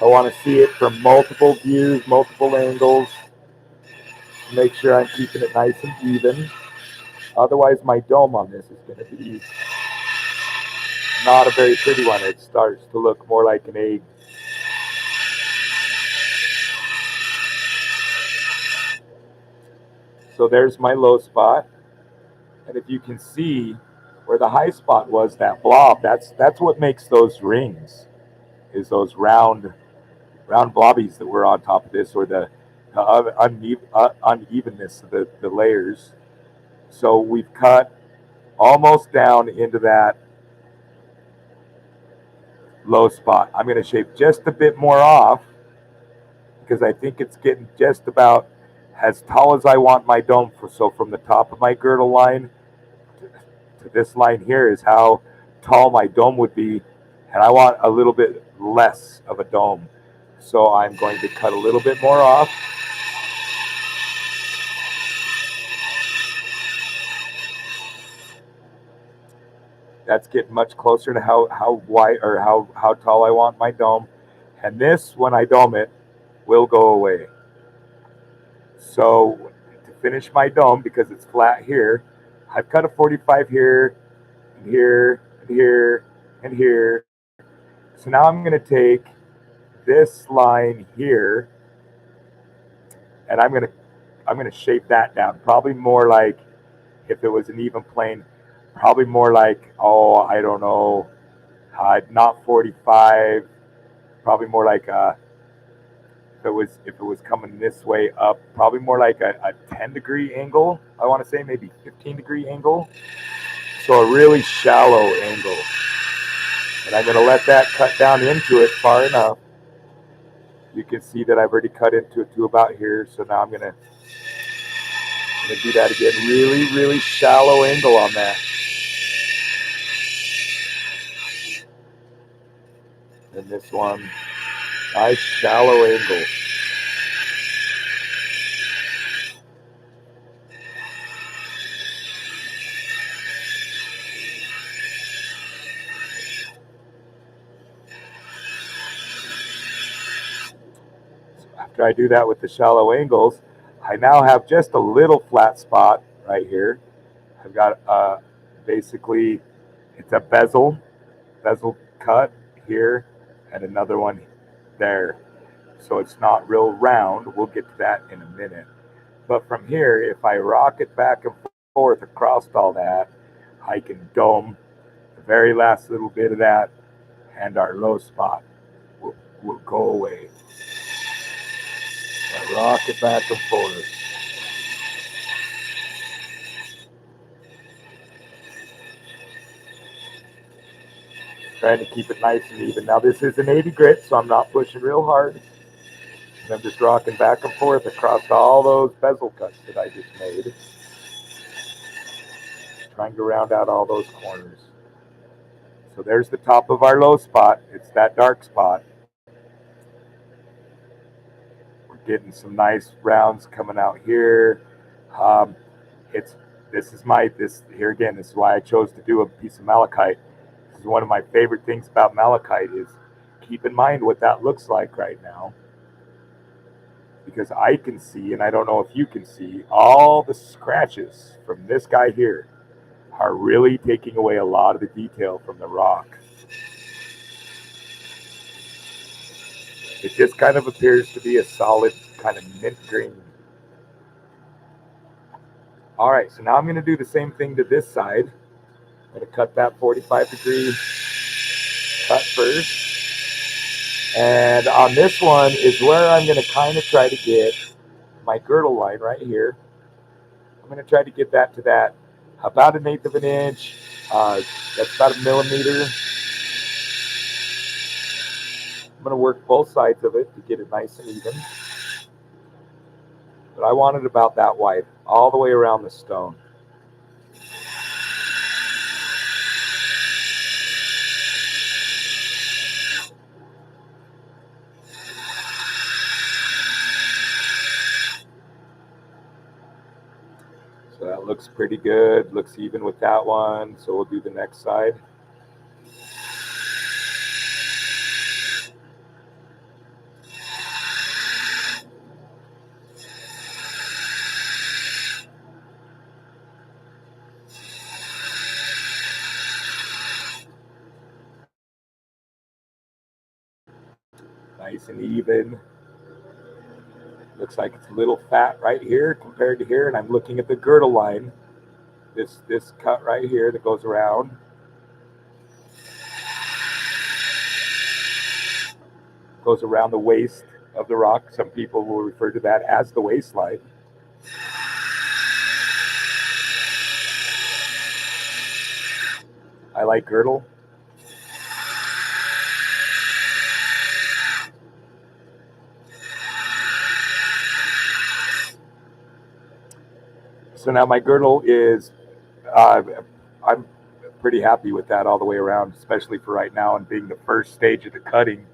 I want to see it from multiple views, multiple angles, to make sure I'm keeping it nice and even. Otherwise, my dome on this is going to be not a very pretty one. It starts to look more like an egg. So there's my low spot. And if you can see where the high spot was, that blob, that's what makes those rings, is those round blobbies that were on top of this, or the unevenness of the layers. So we've cut almost down into that low spot. I'm going to shape just a bit more off because I think it's getting just about as tall as I want my dome for. So from the top of my girdle line to this line here is how tall my dome would be, and I want a little bit less of a dome. So I'm going to cut a little bit more off. That's getting much closer to how wide or how tall I want my dome. And this, when I dome it, will go away. So to finish my dome, because it's flat here, I've cut a 45 here, and here, and here, and here. So now I'm going to take this line here, and I'm going to shape that down. Probably more like, if it was an even plane, probably more like, oh, I don't know, not 45. Probably more like if it was coming this way up, probably more like a 10-degree angle. I want to say maybe 15-degree angle. So a really shallow angle. And I'm going to let that cut down into it far enough. You can see that I've already cut into it to about here. So now I'm going to do that again. Really, really shallow angle on that. And this one, nice shallow angle. After I do that with the shallow angles, I now have just a little flat spot right here. I've got basically, it's a bezel cut here and another one there. So it's not real round. We'll get to that in a minute. But from here, if I rock it back and forth across all that, I can dome the very last little bit of that, and our low spot will go away. I rock it back and forth. Trying to keep it nice and even. Now this is an 80 grit, so I'm not pushing real hard. And I'm just rocking back and forth across all those bezel cuts that I just made. Trying to round out all those corners. So there's the top of our low spot. It's that dark spot. We're getting some nice rounds coming out here. This is why I chose to do a piece of malachite. This is one of my favorite things about malachite is keep in mind what that looks like right now. Because I can see, and I don't know if you can see, all the scratches from this guy here are really taking away a lot of the detail from the rock. It just kind of appears to be a solid kind of mint green. All right, so now I'm going to do the same thing to this side. I'm going to cut that 45-degree cut first. And on this one is where I'm going to kind of try to get my girdle line right here. I'm going to try to get that to that about 1/8 of an inch. That's about 1 millimeter. I'm going to work both sides of it to get it nice and even. But I want it about that wide, all the way around the stone. So that looks pretty good. Looks even with that one. So we'll do the next side. nice and even. Looks like it's a little fat right here compared to here, and I'm looking at the girdle line. This cut right here that goes around. Goes around the waist of the rock. Some people will refer to that as the waistline. I like girdle. So now my girdle is, I'm pretty happy with that all the way around, especially for right now and being the first stage of the cutting.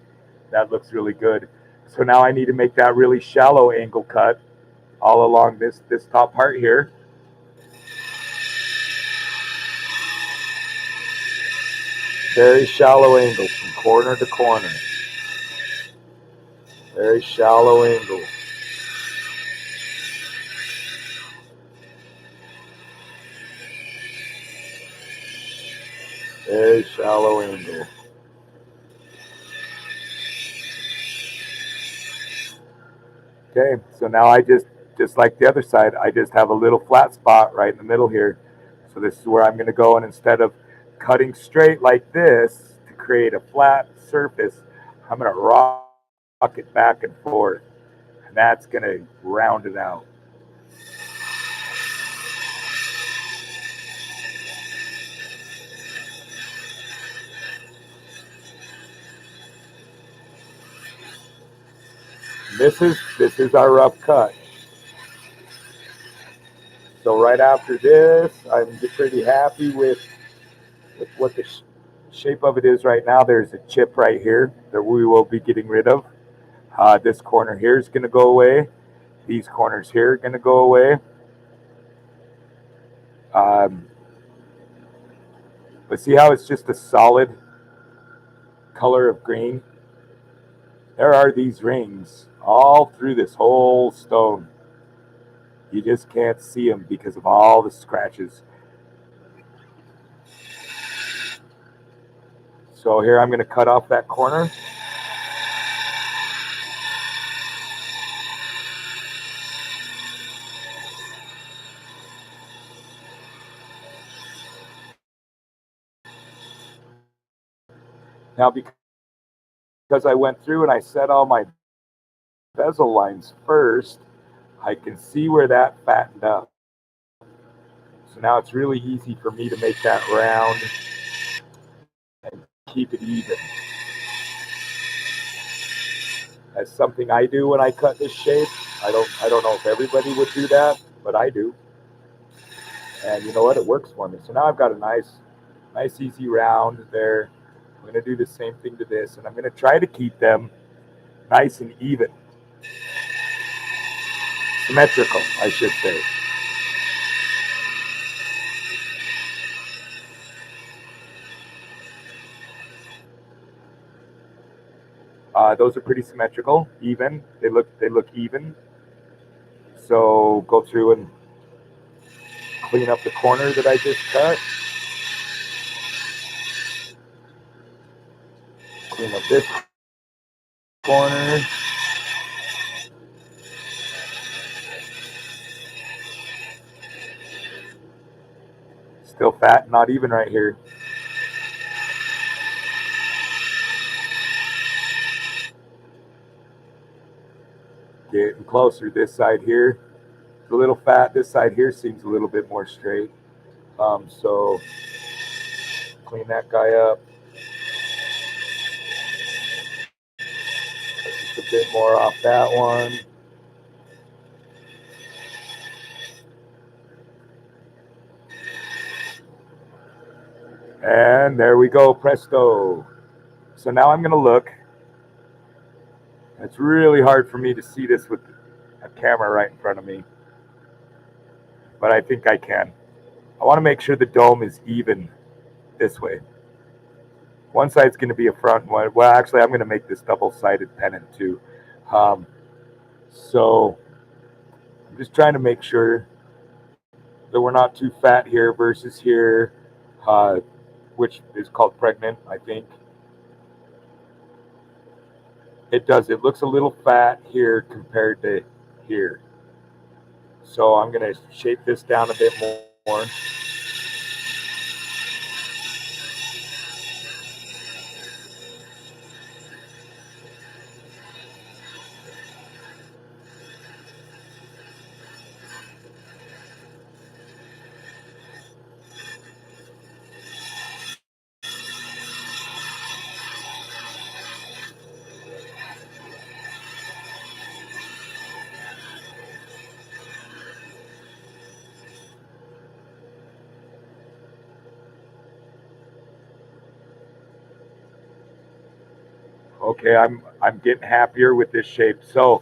That looks really good. So now I need to make that really shallow angle cut all along this top part here. Very shallow angle from corner to corner. Very shallow angle. Very shallow angle. Okay, so now I just like the other side, I just have a little flat spot right in the middle here. So this is where I'm going to go, and instead of cutting straight like this to create a flat surface, I'm going to rock it back and forth, and that's going to round it out. This is our rough cut. So right after this, I'm pretty happy with what the shape of it is right now. There's a chip right here that we will be getting rid of. This corner here is going to go away. These corners here are going to go away. But see how it's just a solid color of green? There are these rings all through this whole stone. You just can't see them because of all the scratches. So here I'm going to cut off that corner. Now because I went through and I set all my bezel lines first, I can see where that fattened up. So now it's really easy for me to make that round and keep it even. That's something I do when I cut this shape. I don't know if everybody would do that, but I do. And you know what? It works for me. So now I've got a nice easy round there. I'm going to do the same thing to this, and I'm going to try to keep them nice and even. Symmetrical, I should say. Those are pretty symmetrical, even. They look even. So go through and clean up the corner that I just cut. Clean up this corner. Still fat, not even right here. Getting closer. This side here is a little fat. This side here seems a little bit more straight. So clean that guy up. Just a bit more off that one. And there we go, presto. So now I'm going to look. It's really hard for me to see this with a camera right in front of me, but I think I can. I want to make sure the dome is even this way. One side's going to be a front one. Well, actually, I'm going to make this double-sided pennant too. So I'm just trying to make sure that we're not too fat here versus here, which is called pregnant, I think. It does. It looks a little fat here compared to here. So I'm going to shape this down a bit more. Okay, I'm getting happier with this shape. So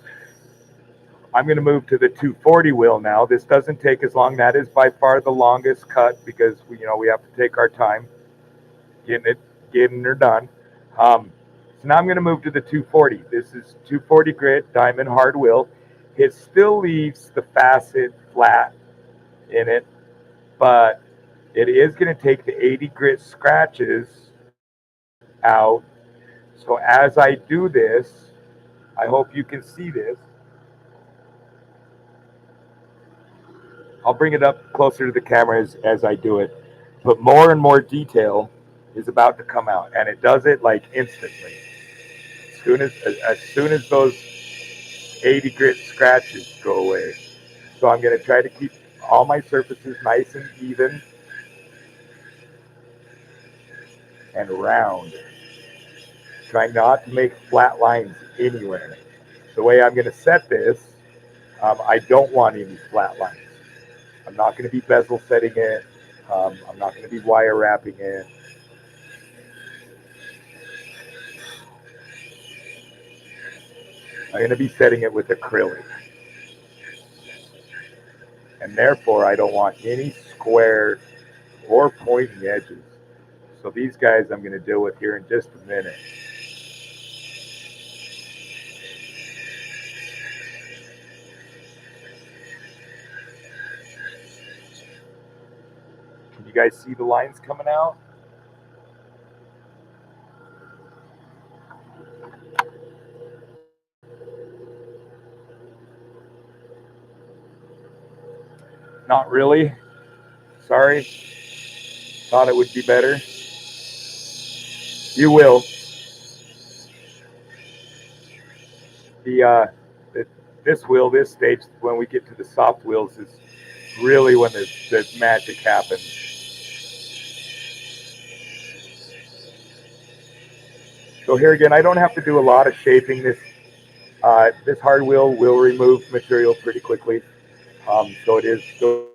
I'm going to move to the 240 wheel now. This doesn't take as long. That is by far the longest cut because we have to take our time getting her done. So now I'm going to move to the 240. This is 240 grit diamond hard wheel. It still leaves the facet flat in it, but it is going to take the 80 grit scratches out. So as I do this, I hope you can see this. I'll bring it up closer to the camera as I do it. But more and more detail is about to come out, and it does it like instantly. As soon as those 80 grit scratches go away. So I'm going to try to keep all my surfaces nice and even and round. Trying not to make flat lines anywhere. The way I'm going to set this, I don't want any flat lines. I'm not going to be bezel setting it. I'm not going to be wire wrapping it. I'm going to be setting it with acrylic. And therefore, I don't want any square or pointy edges. So these guys I'm going to deal with here in just a minute. Can you guys see the lines coming out? Not really. Sorry. Thought it would be better. You will. The, uh, the this wheel, this stage, when we get to the soft wheels, is really when the magic happens. So here again, I don't have to do a lot of shaping. This hard wheel will remove material pretty quickly. So it is still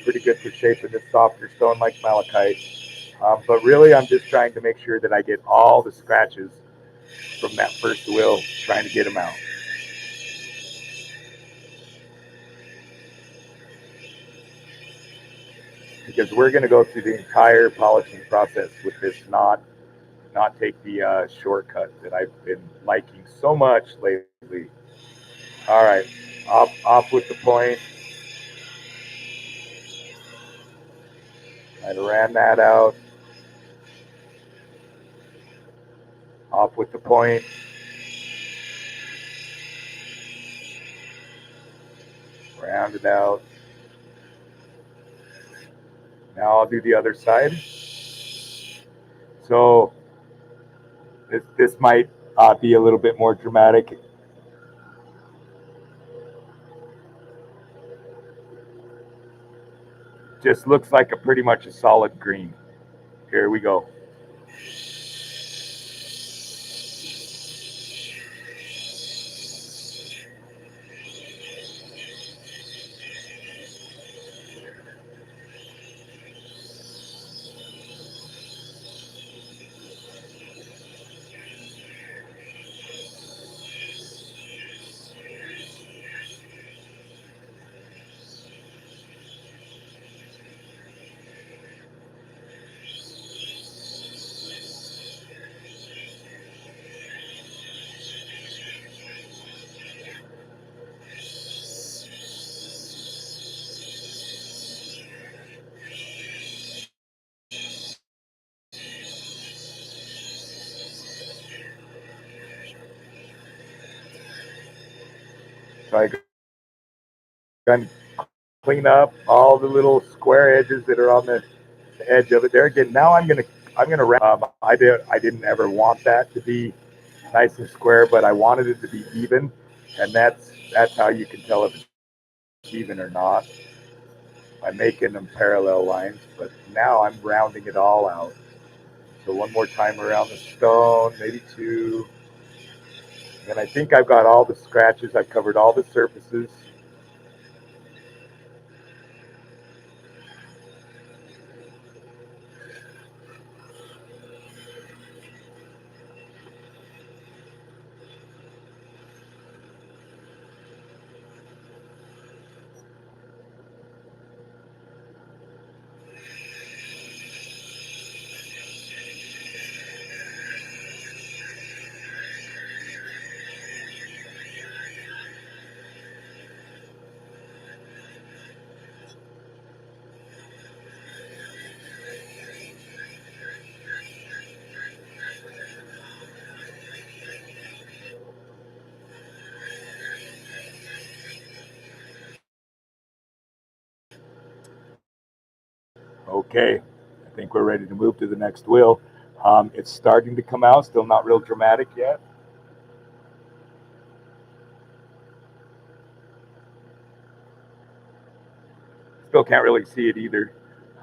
pretty good for shaping this softer stone like malachite. But really, I'm just trying to make sure that I get all the scratches from that first wheel, trying to get them out. Because we're going to go through the entire polishing process with this, not take the shortcut that I've been liking so much lately. All right, off with the point. I ran that out. Off with the point. Round it out. Now I'll do the other side. So this might be a little bit more dramatic. Just looks like a pretty much a solid green. Here we go. So I can clean up all the little square edges that are on the edge of it there. Again, now I'm gonna I didn't ever want that to be nice and square, but I wanted it to be even, and that's how you can tell if it's even or not by making them parallel lines. But now I'm rounding it all out. So one more time around the stone, maybe two. And I think I've got all the scratches. I've covered all the surfaces. Okay, I think we're ready to move to the next wheel. It's starting to come out, still not real dramatic yet. Still can't really see it either.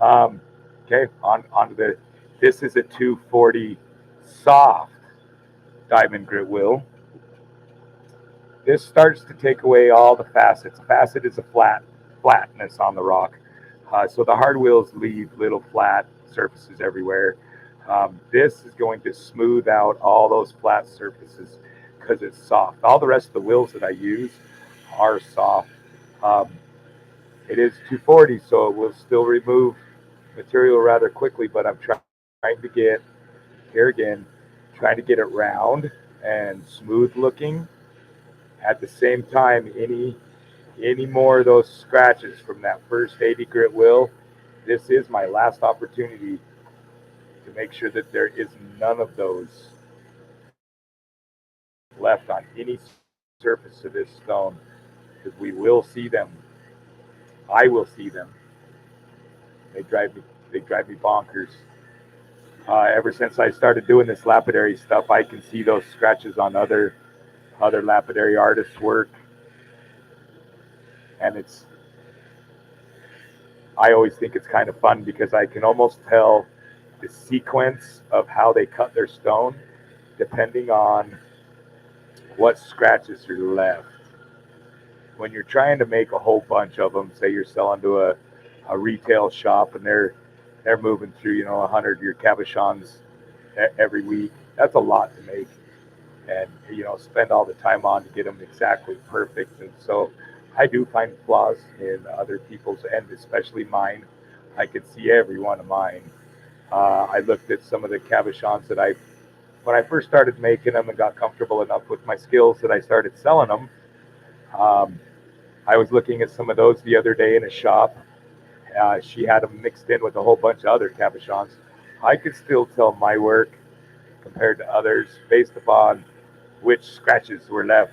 Okay, on to this is a 240 soft diamond grit wheel. This starts to take away all the facets. A facet is a flatness on the rock. So the hard wheels leave little flat surfaces everywhere. This is going to smooth out all those flat surfaces because it's soft. All the rest of the wheels that I use are soft. Um, it is 240, so it will still remove material rather quickly, but I'm trying to get, here again, trying to get it round and smooth looking. At the same time, any more of those scratches from that first 80 grit wheel, this is my last opportunity to make sure that there is none of those left on any surface of this stone, because we will see them. I will see them. They drive me they drive me bonkers. Ever since I started doing this lapidary stuff, I can see those scratches on other lapidary artists' work, and it's I always think it's kind of fun because I can almost tell the sequence of how they cut their stone depending on what scratches are left. When you're trying to make a whole bunch of them, say you're selling to a retail shop and they're moving through 100 of your cabochons every week, that's a lot to make, and spend all the time on to get them exactly perfect. And so I do find flaws in other people's, and especially mine. I could see every one of mine. I looked at some of the cabochons that when I first started making them and got comfortable enough with my skills that I started selling them. Um, I was looking at some of those the other day in a shop. She had them mixed in with a whole bunch of other cabochons. I could still tell my work compared to others based upon which scratches were left.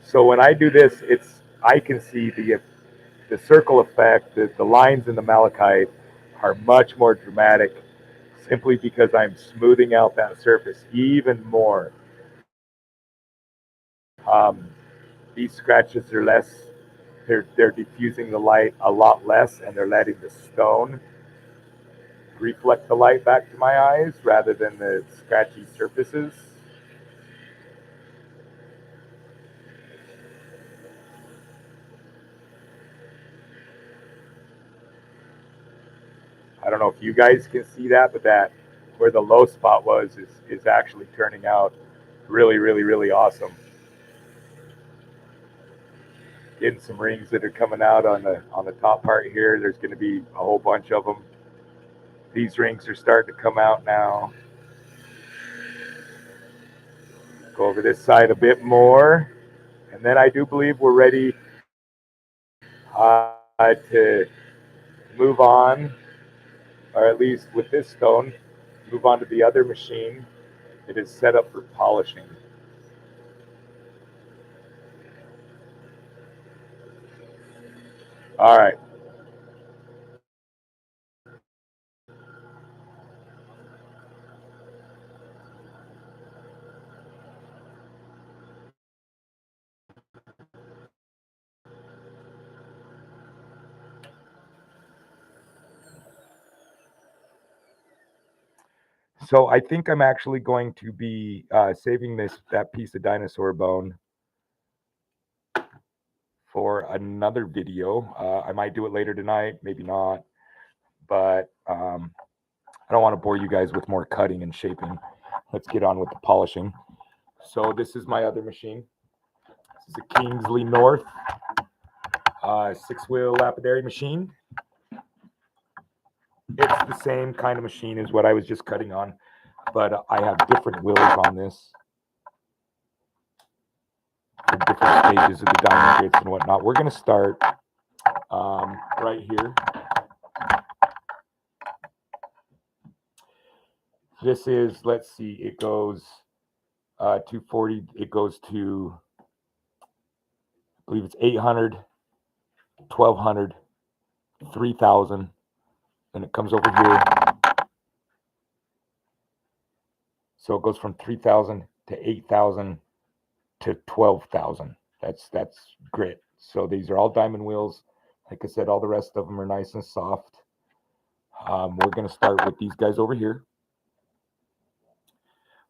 So when I do this, I can see the circle effect. The lines in the malachite are much more dramatic, simply because I'm smoothing out that surface even more. Um, these scratches are less. They're diffusing the light a lot less, and they're letting the stone reflect the light back to my eyes rather than the scratchy surfaces. I don't know if you guys can see that, but that where the low spot was is actually turning out really, really, really awesome. Getting some rings that are coming out on the top part here. There's going to be a whole bunch of them. These rings are starting to come out now. Go over this side a bit more, and then I do believe we're ready to move on, or at least with this stone, move on to the other machine. It is set up for polishing. All right. So I think I'm actually going to be saving that piece of dinosaur bone for another video. I might do it later tonight, maybe not, but I don't want to bore you guys with more cutting and shaping. Let's get on with the polishing. So this is my other machine. This is a Kingsley North 6-wheel lapidary machine. It's the same kind of machine as what I was just cutting on, but I have different wheels on this for different stages of the diamond grits and whatnot. We're going to start right here. This is, let's see, it goes 240, it goes to, I believe it's 800, 1200, 3000, and it comes over here. So it goes from 3000 to 8000 to 12,000. That's grit. So these are all diamond wheels. Like I said, all the rest of them are nice and soft. We're going to start with these guys over here.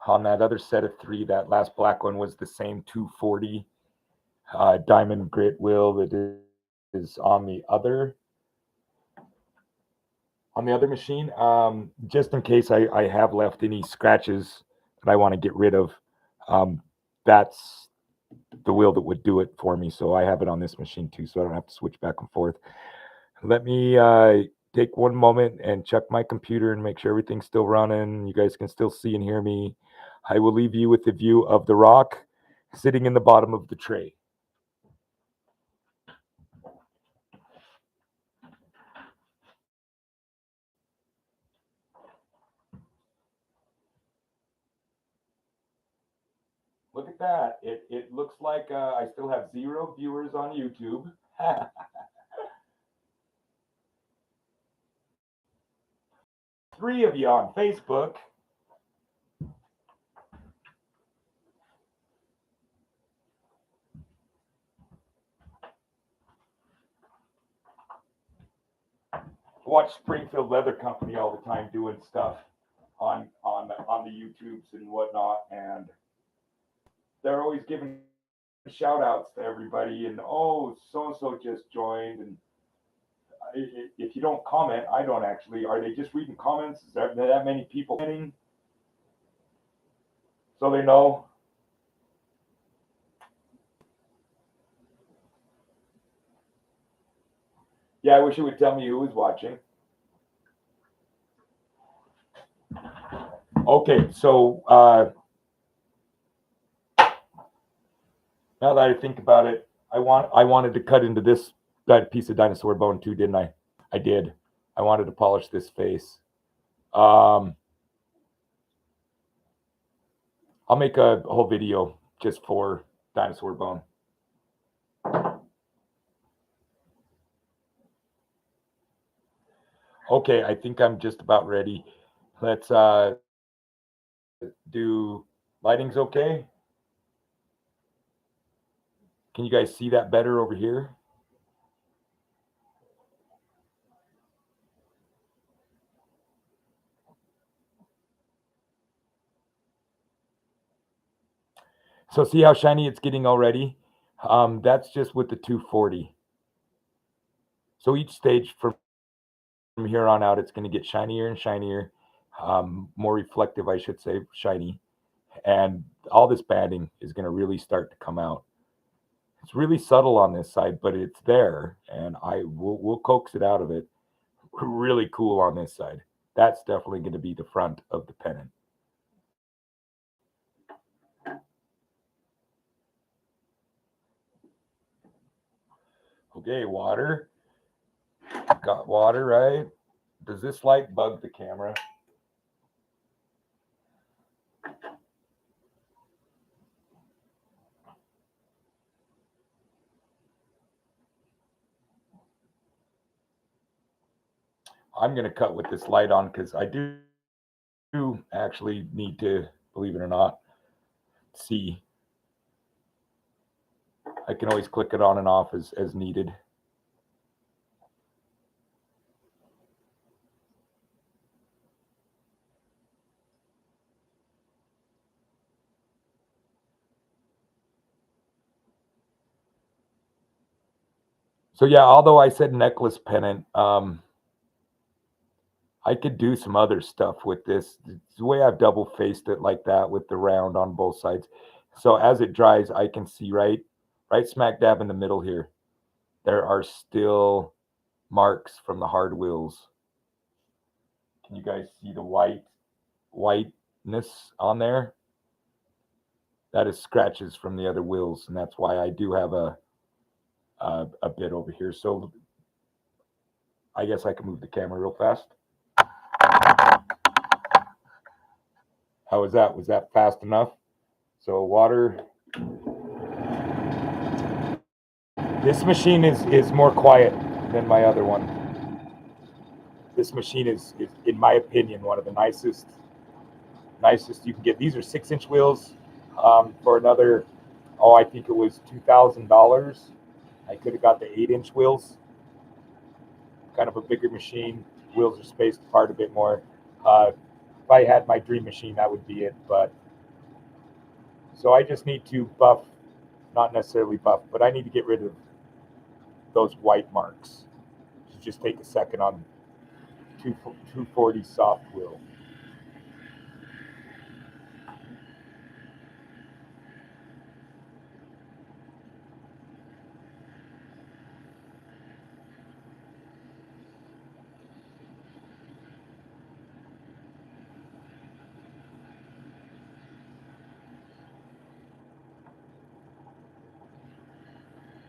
On that other set of 3, that last black one was the same 240 diamond grit wheel that is on the other machine. Just in case I have left any scratches that I want to get rid of, that's the wheel that would do it for me. So I have it on this machine too, so I don't have to switch back and forth. Let me take one moment and check my computer and make sure everything's still running. You guys can still see and hear me. I will leave you with the view of the rock sitting in the bottom of the tray. Look at that. It looks like I still have 0 viewers on YouTube. 3 of you on Facebook. Watch Springfield Leather Company all the time doing stuff on the YouTubes and whatnot, and they're always giving shout outs to everybody, and oh, so and so just joined, and if you don't comment, I don't actually. Are they just reading comments? Is there that many people commenting? So they know. Yeah, I wish it would tell me who was watching. Okay, so now that I think about it, I wanted to cut into that piece of dinosaur bone too, didn't I? I did. I wanted to polish this face. I'll make a whole video just for dinosaur bone. Okay, I think I'm just about ready. Let's do lighting's okay. Can you guys see that better over here? So see how shiny it's getting already? That's just with the 240. So each stage from here on out, it's going to get shinier and shinier, more reflective, I should say, shiny. And all this banding is going to really start to come out. It's really subtle on this side, but it's there, and we'll coax it out of it. Really cool on this side. That's definitely going to be the front of the pennant. Okay, water. Got water, right? Does this light bug the camera? I'm going to cut with this light on because I do actually need to, believe it or not, see. I can always click it on and off as needed. So yeah, although I said necklace pennant, I could do some other stuff with this. The way I've double faced it like that with the round on both sides. So as it dries, I can see right smack dab in the middle here. There are still marks from the hard wheels. Can you guys see the whiteness on there? That is scratches from the other wheels, and that's why I do have a bit over here. So I guess I can move the camera real fast. How was that? Was that fast enough? So water. This machine is more quiet than my other one. This machine is in my opinion, one of the nicest you can get. These are 6-inch wheels for another, I think it was $2,000. I could have got the 8-inch wheels, kind of a bigger machine. Wheels are spaced apart a bit more. If I had my dream machine, that would be it. But so I just need to buff, not necessarily buff, but I need to get rid of those white marks. Just take a second on 240 soft wheel.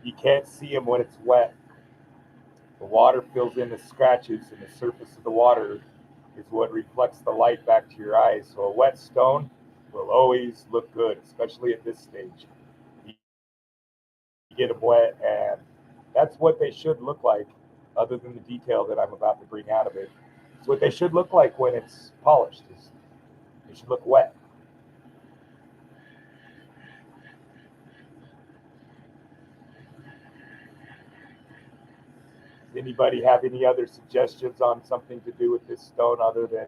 You can't see them when it's wet. The water fills in the scratches, and the surface of the water is what reflects the light back to your eyes. So a wet stone will always look good, especially at this stage. You get them wet, and that's what they should look like, other than the detail that I'm about to bring out of it. It's what they should look like when it's polished. They should look wet. Does anybody have any other suggestions on something to do with this stone other than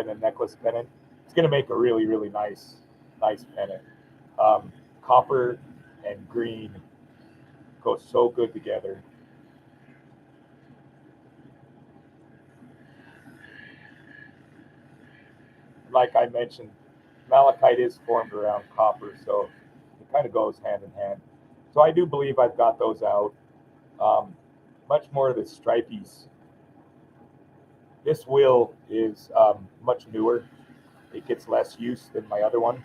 a necklace pennant? It's going to make a really really nice pennant. Copper and green go so good together. Like I mentioned, malachite is formed around copper, so it kind of goes hand in hand. So I do believe I've got those out. Um, Much more of the stripies. This wheel is much newer. It gets less use than my other one.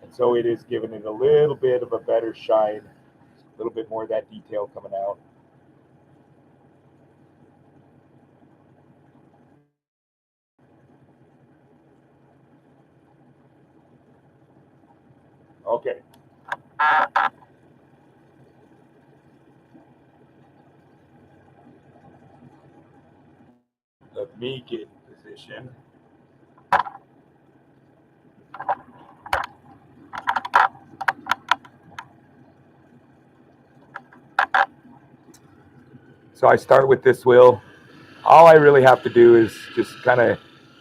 And so it is giving it a little bit of a better shine, a little bit more of that detail coming out. Okay. Let me get in position. So I start with this wheel. All I really have to do is just kind of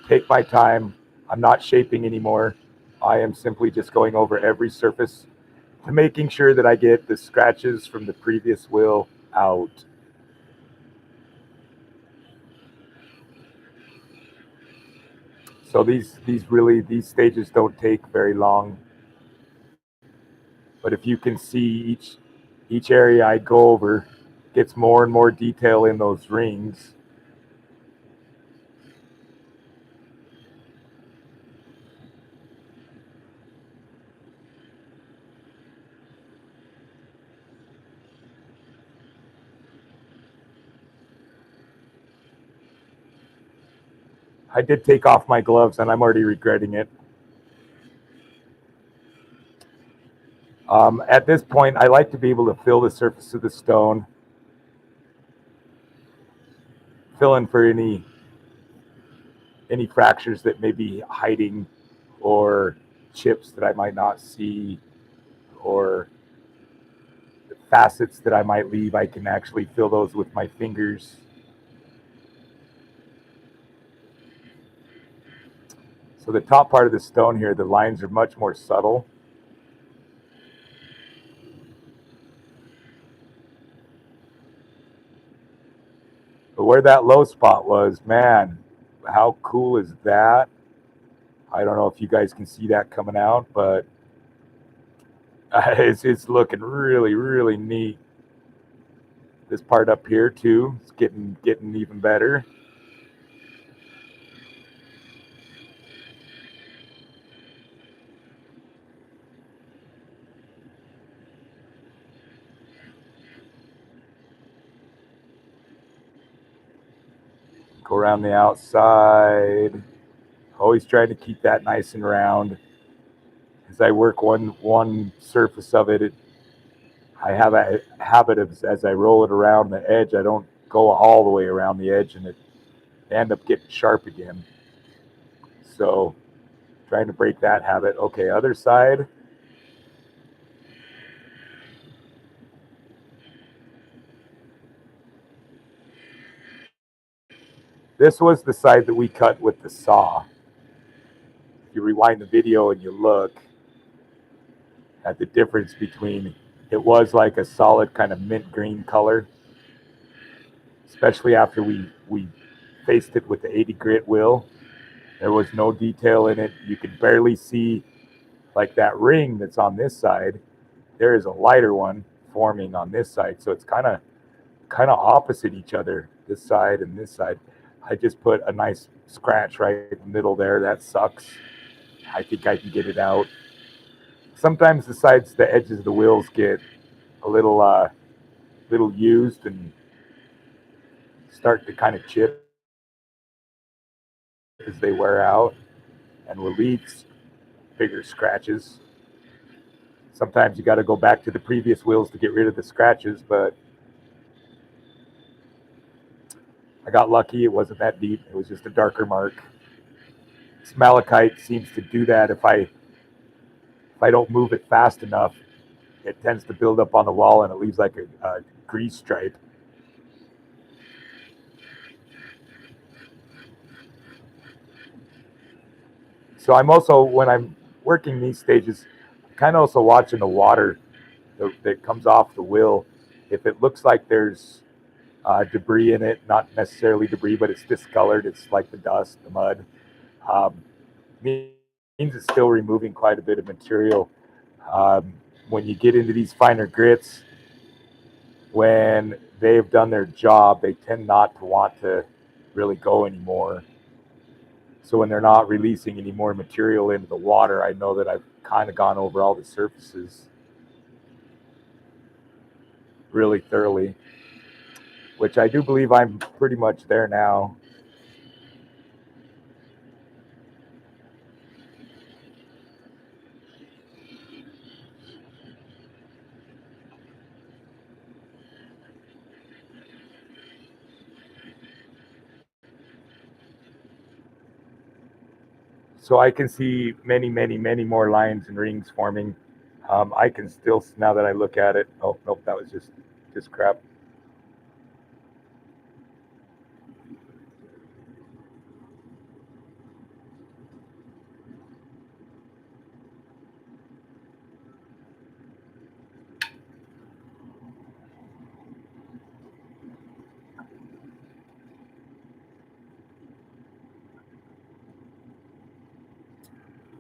take my time. I'm not shaping anymore. I am simply just going over every surface to making sure that I get the scratches from the previous wheel out. So these stages don't take very long. But if you can see each area I go over gets more and more detail in those rings. I did take off my gloves and I'm already regretting it. At this point, I like to be able to feel the surface of the stone feeling for any fractures that may be hiding, or chips that I might not see, or facets that I might leave. I can actually feel those with my fingers. So the top part of the stone here, the lines are much more subtle. But where that low spot was, man, how cool is that? I don't know if you guys can see that coming out, but it's looking really, really neat. This part up here too, it's getting even better. Go around the outside. Always trying to keep that nice and round. As I work one surface of it, I have a habit of, as I roll it around the edge, I don't go all the way around the edge, and it end up getting sharp again. So trying to break that habit. Okay, other side. This was the side that we cut with the saw. If you rewind the video and you look at the difference between, it was like a solid kind of mint green color, especially after we faced it with the 80 grit wheel. There was no detail in it. You could barely see like that ring that's on this side. There is a lighter one forming on this side, so it's kind of opposite each other, this side and this side. I just put a nice scratch right in the middle there. That sucks. I think I can get it out. Sometimes the edges of the wheels get a little used and start to kind of chip as they wear out, and will leave bigger scratches. Sometimes you got to go back to the previous wheels to get rid of the scratches, but I got lucky. It wasn't that deep. It was just a darker mark. This malachite seems to do that. If I don't move it fast enough, it tends to build up on the wall and it leaves like a grease stripe. So I'm also, when I'm working these stages, kind of also watching the water that comes off the wheel. If it looks like there's debris in it, not necessarily debris, but it's discolored, it's like the dust, the mud, um, means it's still removing quite a bit of material. Um, when you get into these finer grits, when they've done their job, they tend not to want to really go anymore. So when they're not releasing any more material into the water, I know that I've kind of gone over all the surfaces really thoroughly, which I do believe I'm pretty much there now. So I can see many, many, many more lines and rings forming. I can still, now that I look at it, oh, nope, that was just crap.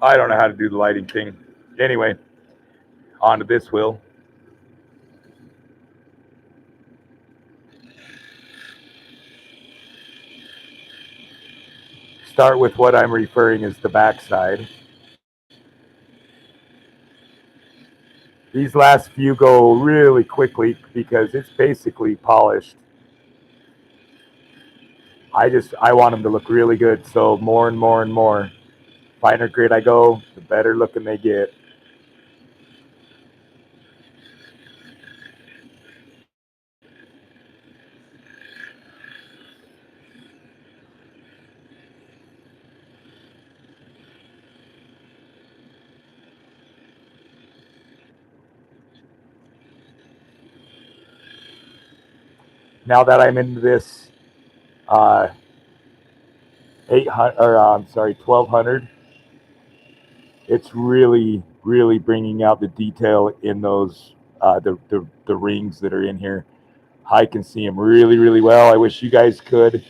I don't know how to do the lighting thing. Anyway, on to this wheel. Start with what I'm referring as the backside. These last few go really quickly because it's basically polished. I want them to look really good, so more and more and more. Finer grit I go, the better looking they get. now that I'm into this 800, or I'm sorry, 1200, it's really bringing out the detail in those the rings that are in here. I can see them really well. I wish you guys could.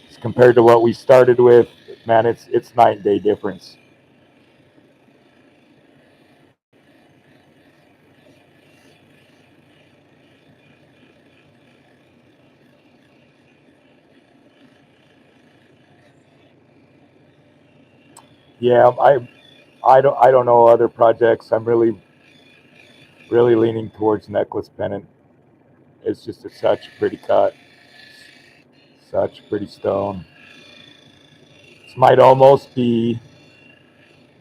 As compared to what we started with, man, it's night and day difference. Yeah, I don't know other projects. I'm really leaning towards necklace pennant. It's just such a pretty cut, such a pretty stone. This might almost be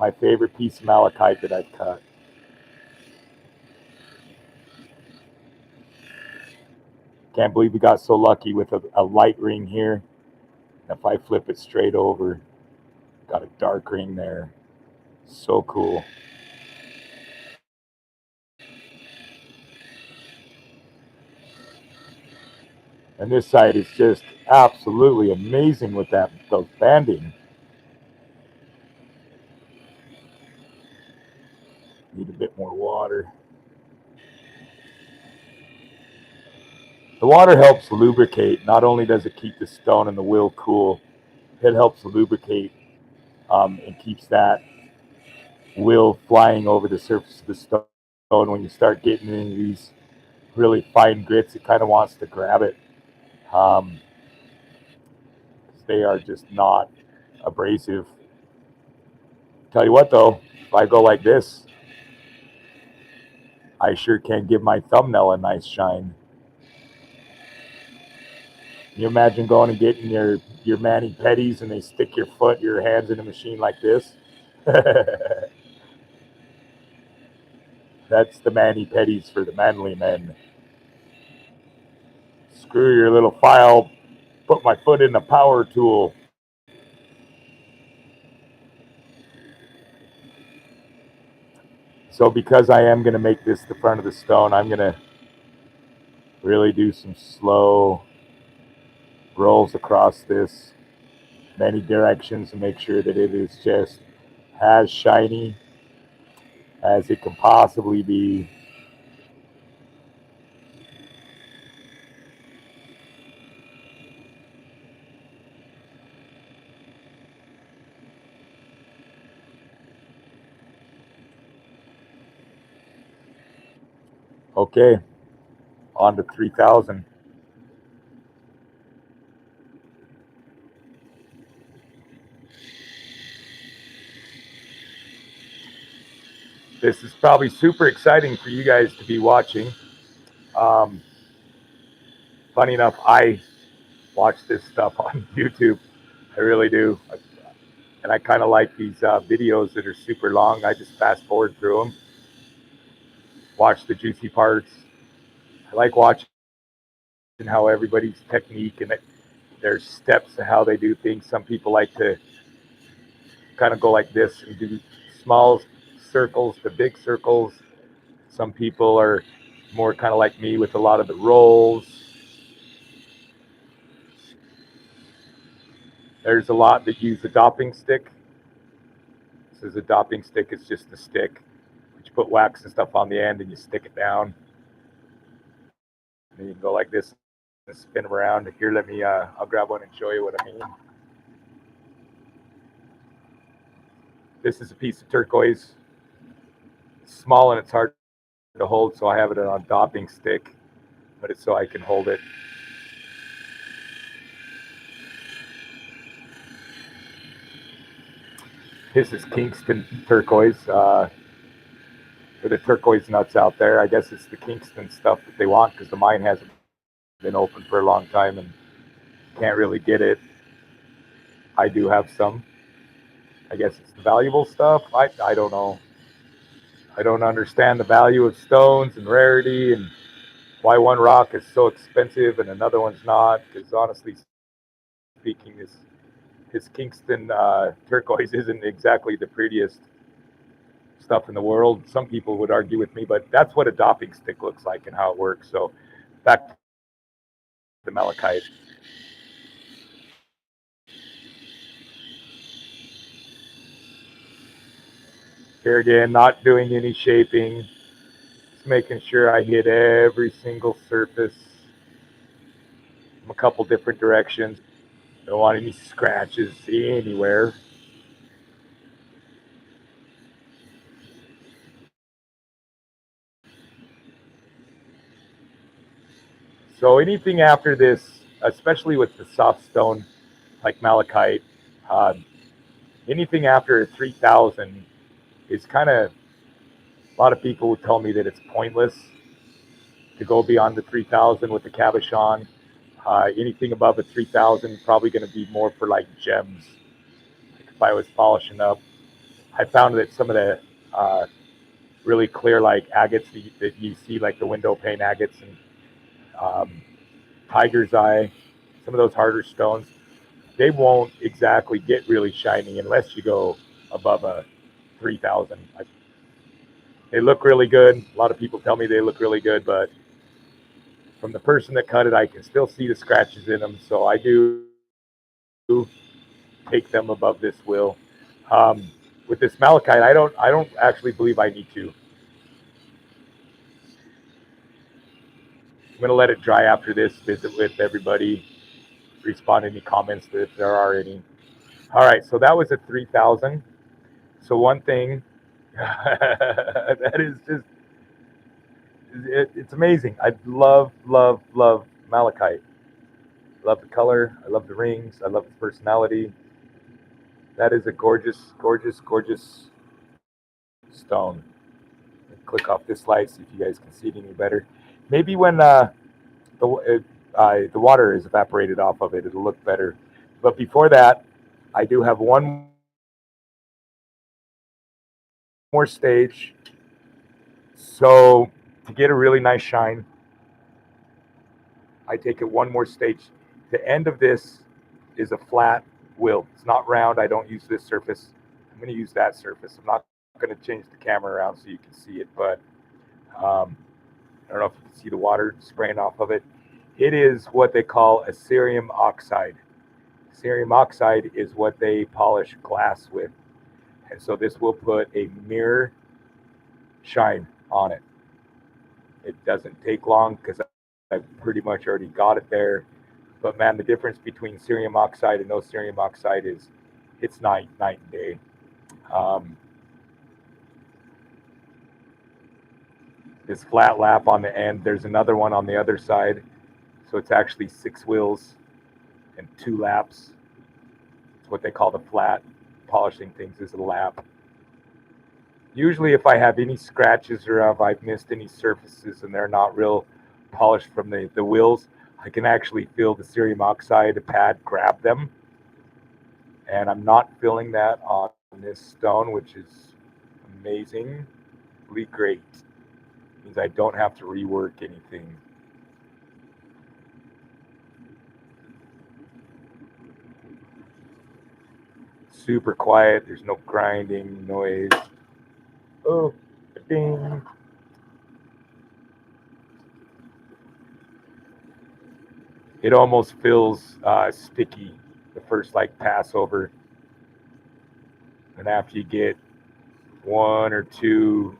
my favorite piece of malachite that I've cut. Can't believe we got so lucky with a light ring here. If I flip it straight over, got a dark ring there. So cool. And this side is just absolutely amazing with those banding. Need a bit more water. The water helps lubricate. Not only does it keep the stone and the wheel cool, it helps lubricate and keeps that wheel flying over the surface of the stone. When you start getting into these really fine grits, it kind of wants to grab it. Um, they are just not abrasive. Tell you what, though, if I go like this, I sure can give my thumbnail a nice shine. You imagine going and getting your mani pedis and they stick your hands in a machine like this. That's the mani pedis for the manly men. Screw your little file. Put my foot in the power tool. So because I am going to make this the front of the stone, I'm going to really do some slow rolls across this many directions to make sure that it is just as shiny as it can possibly be. Okay, on to 3000. This is probably super exciting for you guys to be watching. Um, Funny enough, I watch this stuff on YouTube. I really do. And I kind of like these videos that are super long. I just fast forward through them, watch the juicy parts. I like watching how everybody's technique and there's steps to how they do things. Some people like to kind of go like this and do small circles to big circles. Some people are more kind of like me with a lot of the rolls. There's a lot that use the dopping stick. This is a dopping stick. It's just a stick. You put wax and stuff on the end and you stick it down. And you can go like this and spin them around. Here, I'll grab one and show you what I mean. This is a piece of turquoise. It's small and it's hard to hold, so I have it on a dopping stick, but it's so I can hold it. This is Kingston turquoise. For the turquoise nuts out there, I guess it's the Kingston stuff that they want because the mine hasn't been open for a long time and can't really get it. I do have some. I guess it's the valuable stuff. I don't know. I don't understand the value of stones and rarity and why one rock is so expensive and another one's not. Because honestly speaking, this Kingston turquoise isn't exactly the prettiest stuff in the world. Some people would argue with me, but that's what a dopping stick looks like and how it works. So back the malachite. Here again, not doing any shaping, just making sure I hit every single surface from a couple different directions. Don't want any scratches anywhere. So anything after this, especially with the soft stone like malachite, uh, anything after 3,000 is kind of, a lot of people would tell me that it's pointless to go beyond the 3,000 with the cabochon. Anything above a 3,000 probably going to be more for like gems. Like if I was polishing up, I found that some of the really clear like agates that you see, like the window pane agates and um, tiger's eye, some of those harder stones, they won't exactly get really shiny unless you go above a 3,000. They look really good. A lot of people tell me they look really good, but from the person that cut it, I can still see the scratches in them. So I do take them above this wheel. Um, with this malachite, I don't actually believe I need to. I'm gonna let it dry after this. Visit with everybody. Respond to any comments if there are any. All right, so that was a 3,000. So one thing that is just it's amazing. I love malachite. Love the color. I love the rings. I love the personality. That is a gorgeous stone. Click off this light, see if you guys can see it any better. Maybe when the water is evaporated off of it, it'll look better. But before that, I do have one more stage. So to get a really nice shine, I take it one more stage. The end of this is a flat wheel. It's not round. I don't use this surface. I'm going to use that surface. I'm not going to change the camera around so you can see it, but I don't know if you can see the water spraying off of it. It is what they call a cerium oxide. Cerium oxide is what they polish glass with. And so this will put a mirror shine on it. It doesn't take long because I pretty much already got it there. But man, the difference between cerium oxide and no cerium oxide is it's night and day. Um, this flat lap on the end, there's another one on the other side. So it's actually 6 wheels and 2 laps. It's what they call the flat. Polishing things is a lap. Usually if I have any scratches or if I've missed any surfaces and they're not real polished from the wheels, I can actually feel the cerium oxide pad grab them. And I'm not feeling that on this stone, which is amazingly great. It means I don't have to rework anything. Super quiet. There's no grinding noise. Oh, ding. It almost feels sticky the first like pass over. And after you get 1 or 2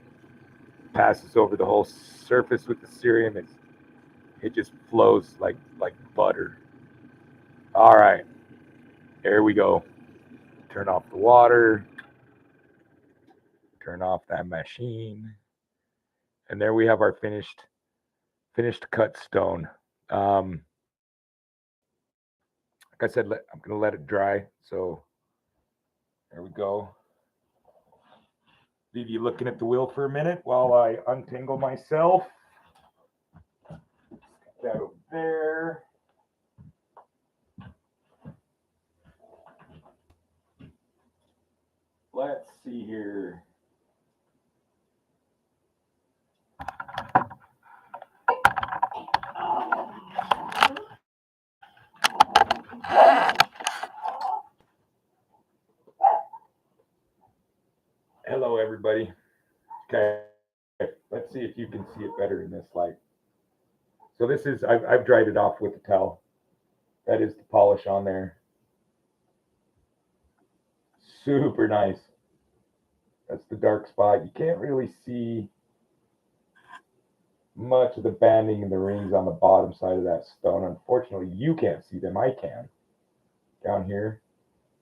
passes over the whole surface with the cerium, it just flows like butter. All right, there we go. Turn off the water. Turn off that machine. And there we have our finished cut stone. Um, like I said, I'm gonna let it dry. So there we go. Leave you looking at the wheel for a minute while I untangle myself. Put that over there. Let's see here. Hello, everybody. Okay, let's see if you can see it better in this light. So this is, I've dried it off with a towel. That is the polish on there. Super nice. That's the dark spot. You can't really see much of the banding and the rings on the bottom side of that stone. Unfortunately, you can't see them. I can. Down here.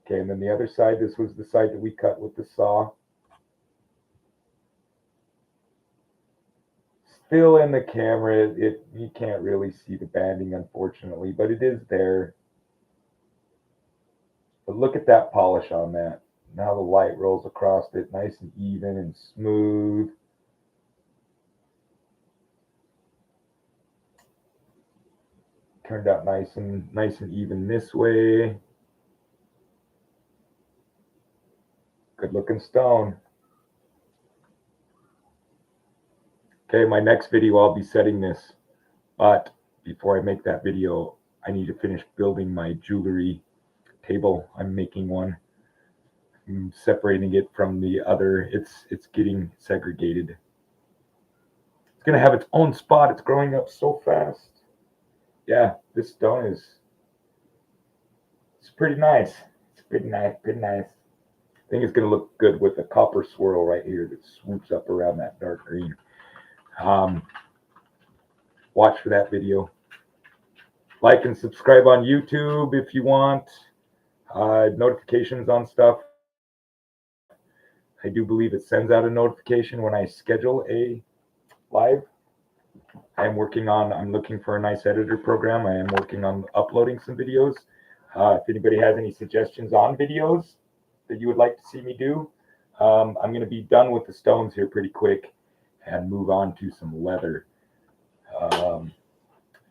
Okay, and then the other side, this was the side that we cut with the saw. Still in the camera, you can't really see the banding, unfortunately, but it is there. But look at that polish on that. Now the light rolls across it, nice and even and smooth. Turned out nice and even this way. Good looking stone. Okay, my next video I'll be setting this, but before I make that video, I need to finish building my jewelry table. I'm making one. I'm separating it from the other. It's getting segregated. It's gonna have its own spot. It's growing up so fast. Yeah, this stone it's pretty nice. It's pretty nice, pretty nice. I think it's gonna look good with a copper swirl right here that swoops up around that dark green. Watch for that video. Like and subscribe on YouTube if you want notifications on stuff. I do believe it sends out a notification when I schedule a live. I'm looking for a nice editor program. I am working on uploading some videos. If anybody has any suggestions on videos that you would like to see me do, I'm going to be done with the stones here pretty quick and move on to some leather. I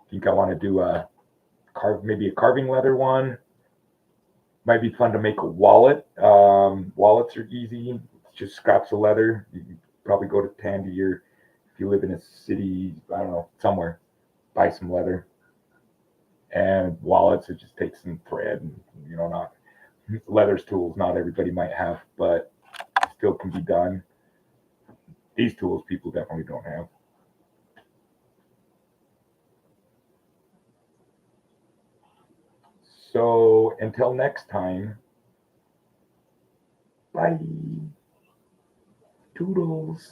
think I want to do maybe a carving leather one. Might be fun to make a wallet. Wallets are easy. It's just scraps of leather. You can probably go to Tandy, or if you live in a city, I don't know, somewhere, buy some leather. And wallets, it just takes some thread and, not leather's tools. Not everybody might have, but still can be done. These tools people definitely don't have. So until next time, bye. Toodles.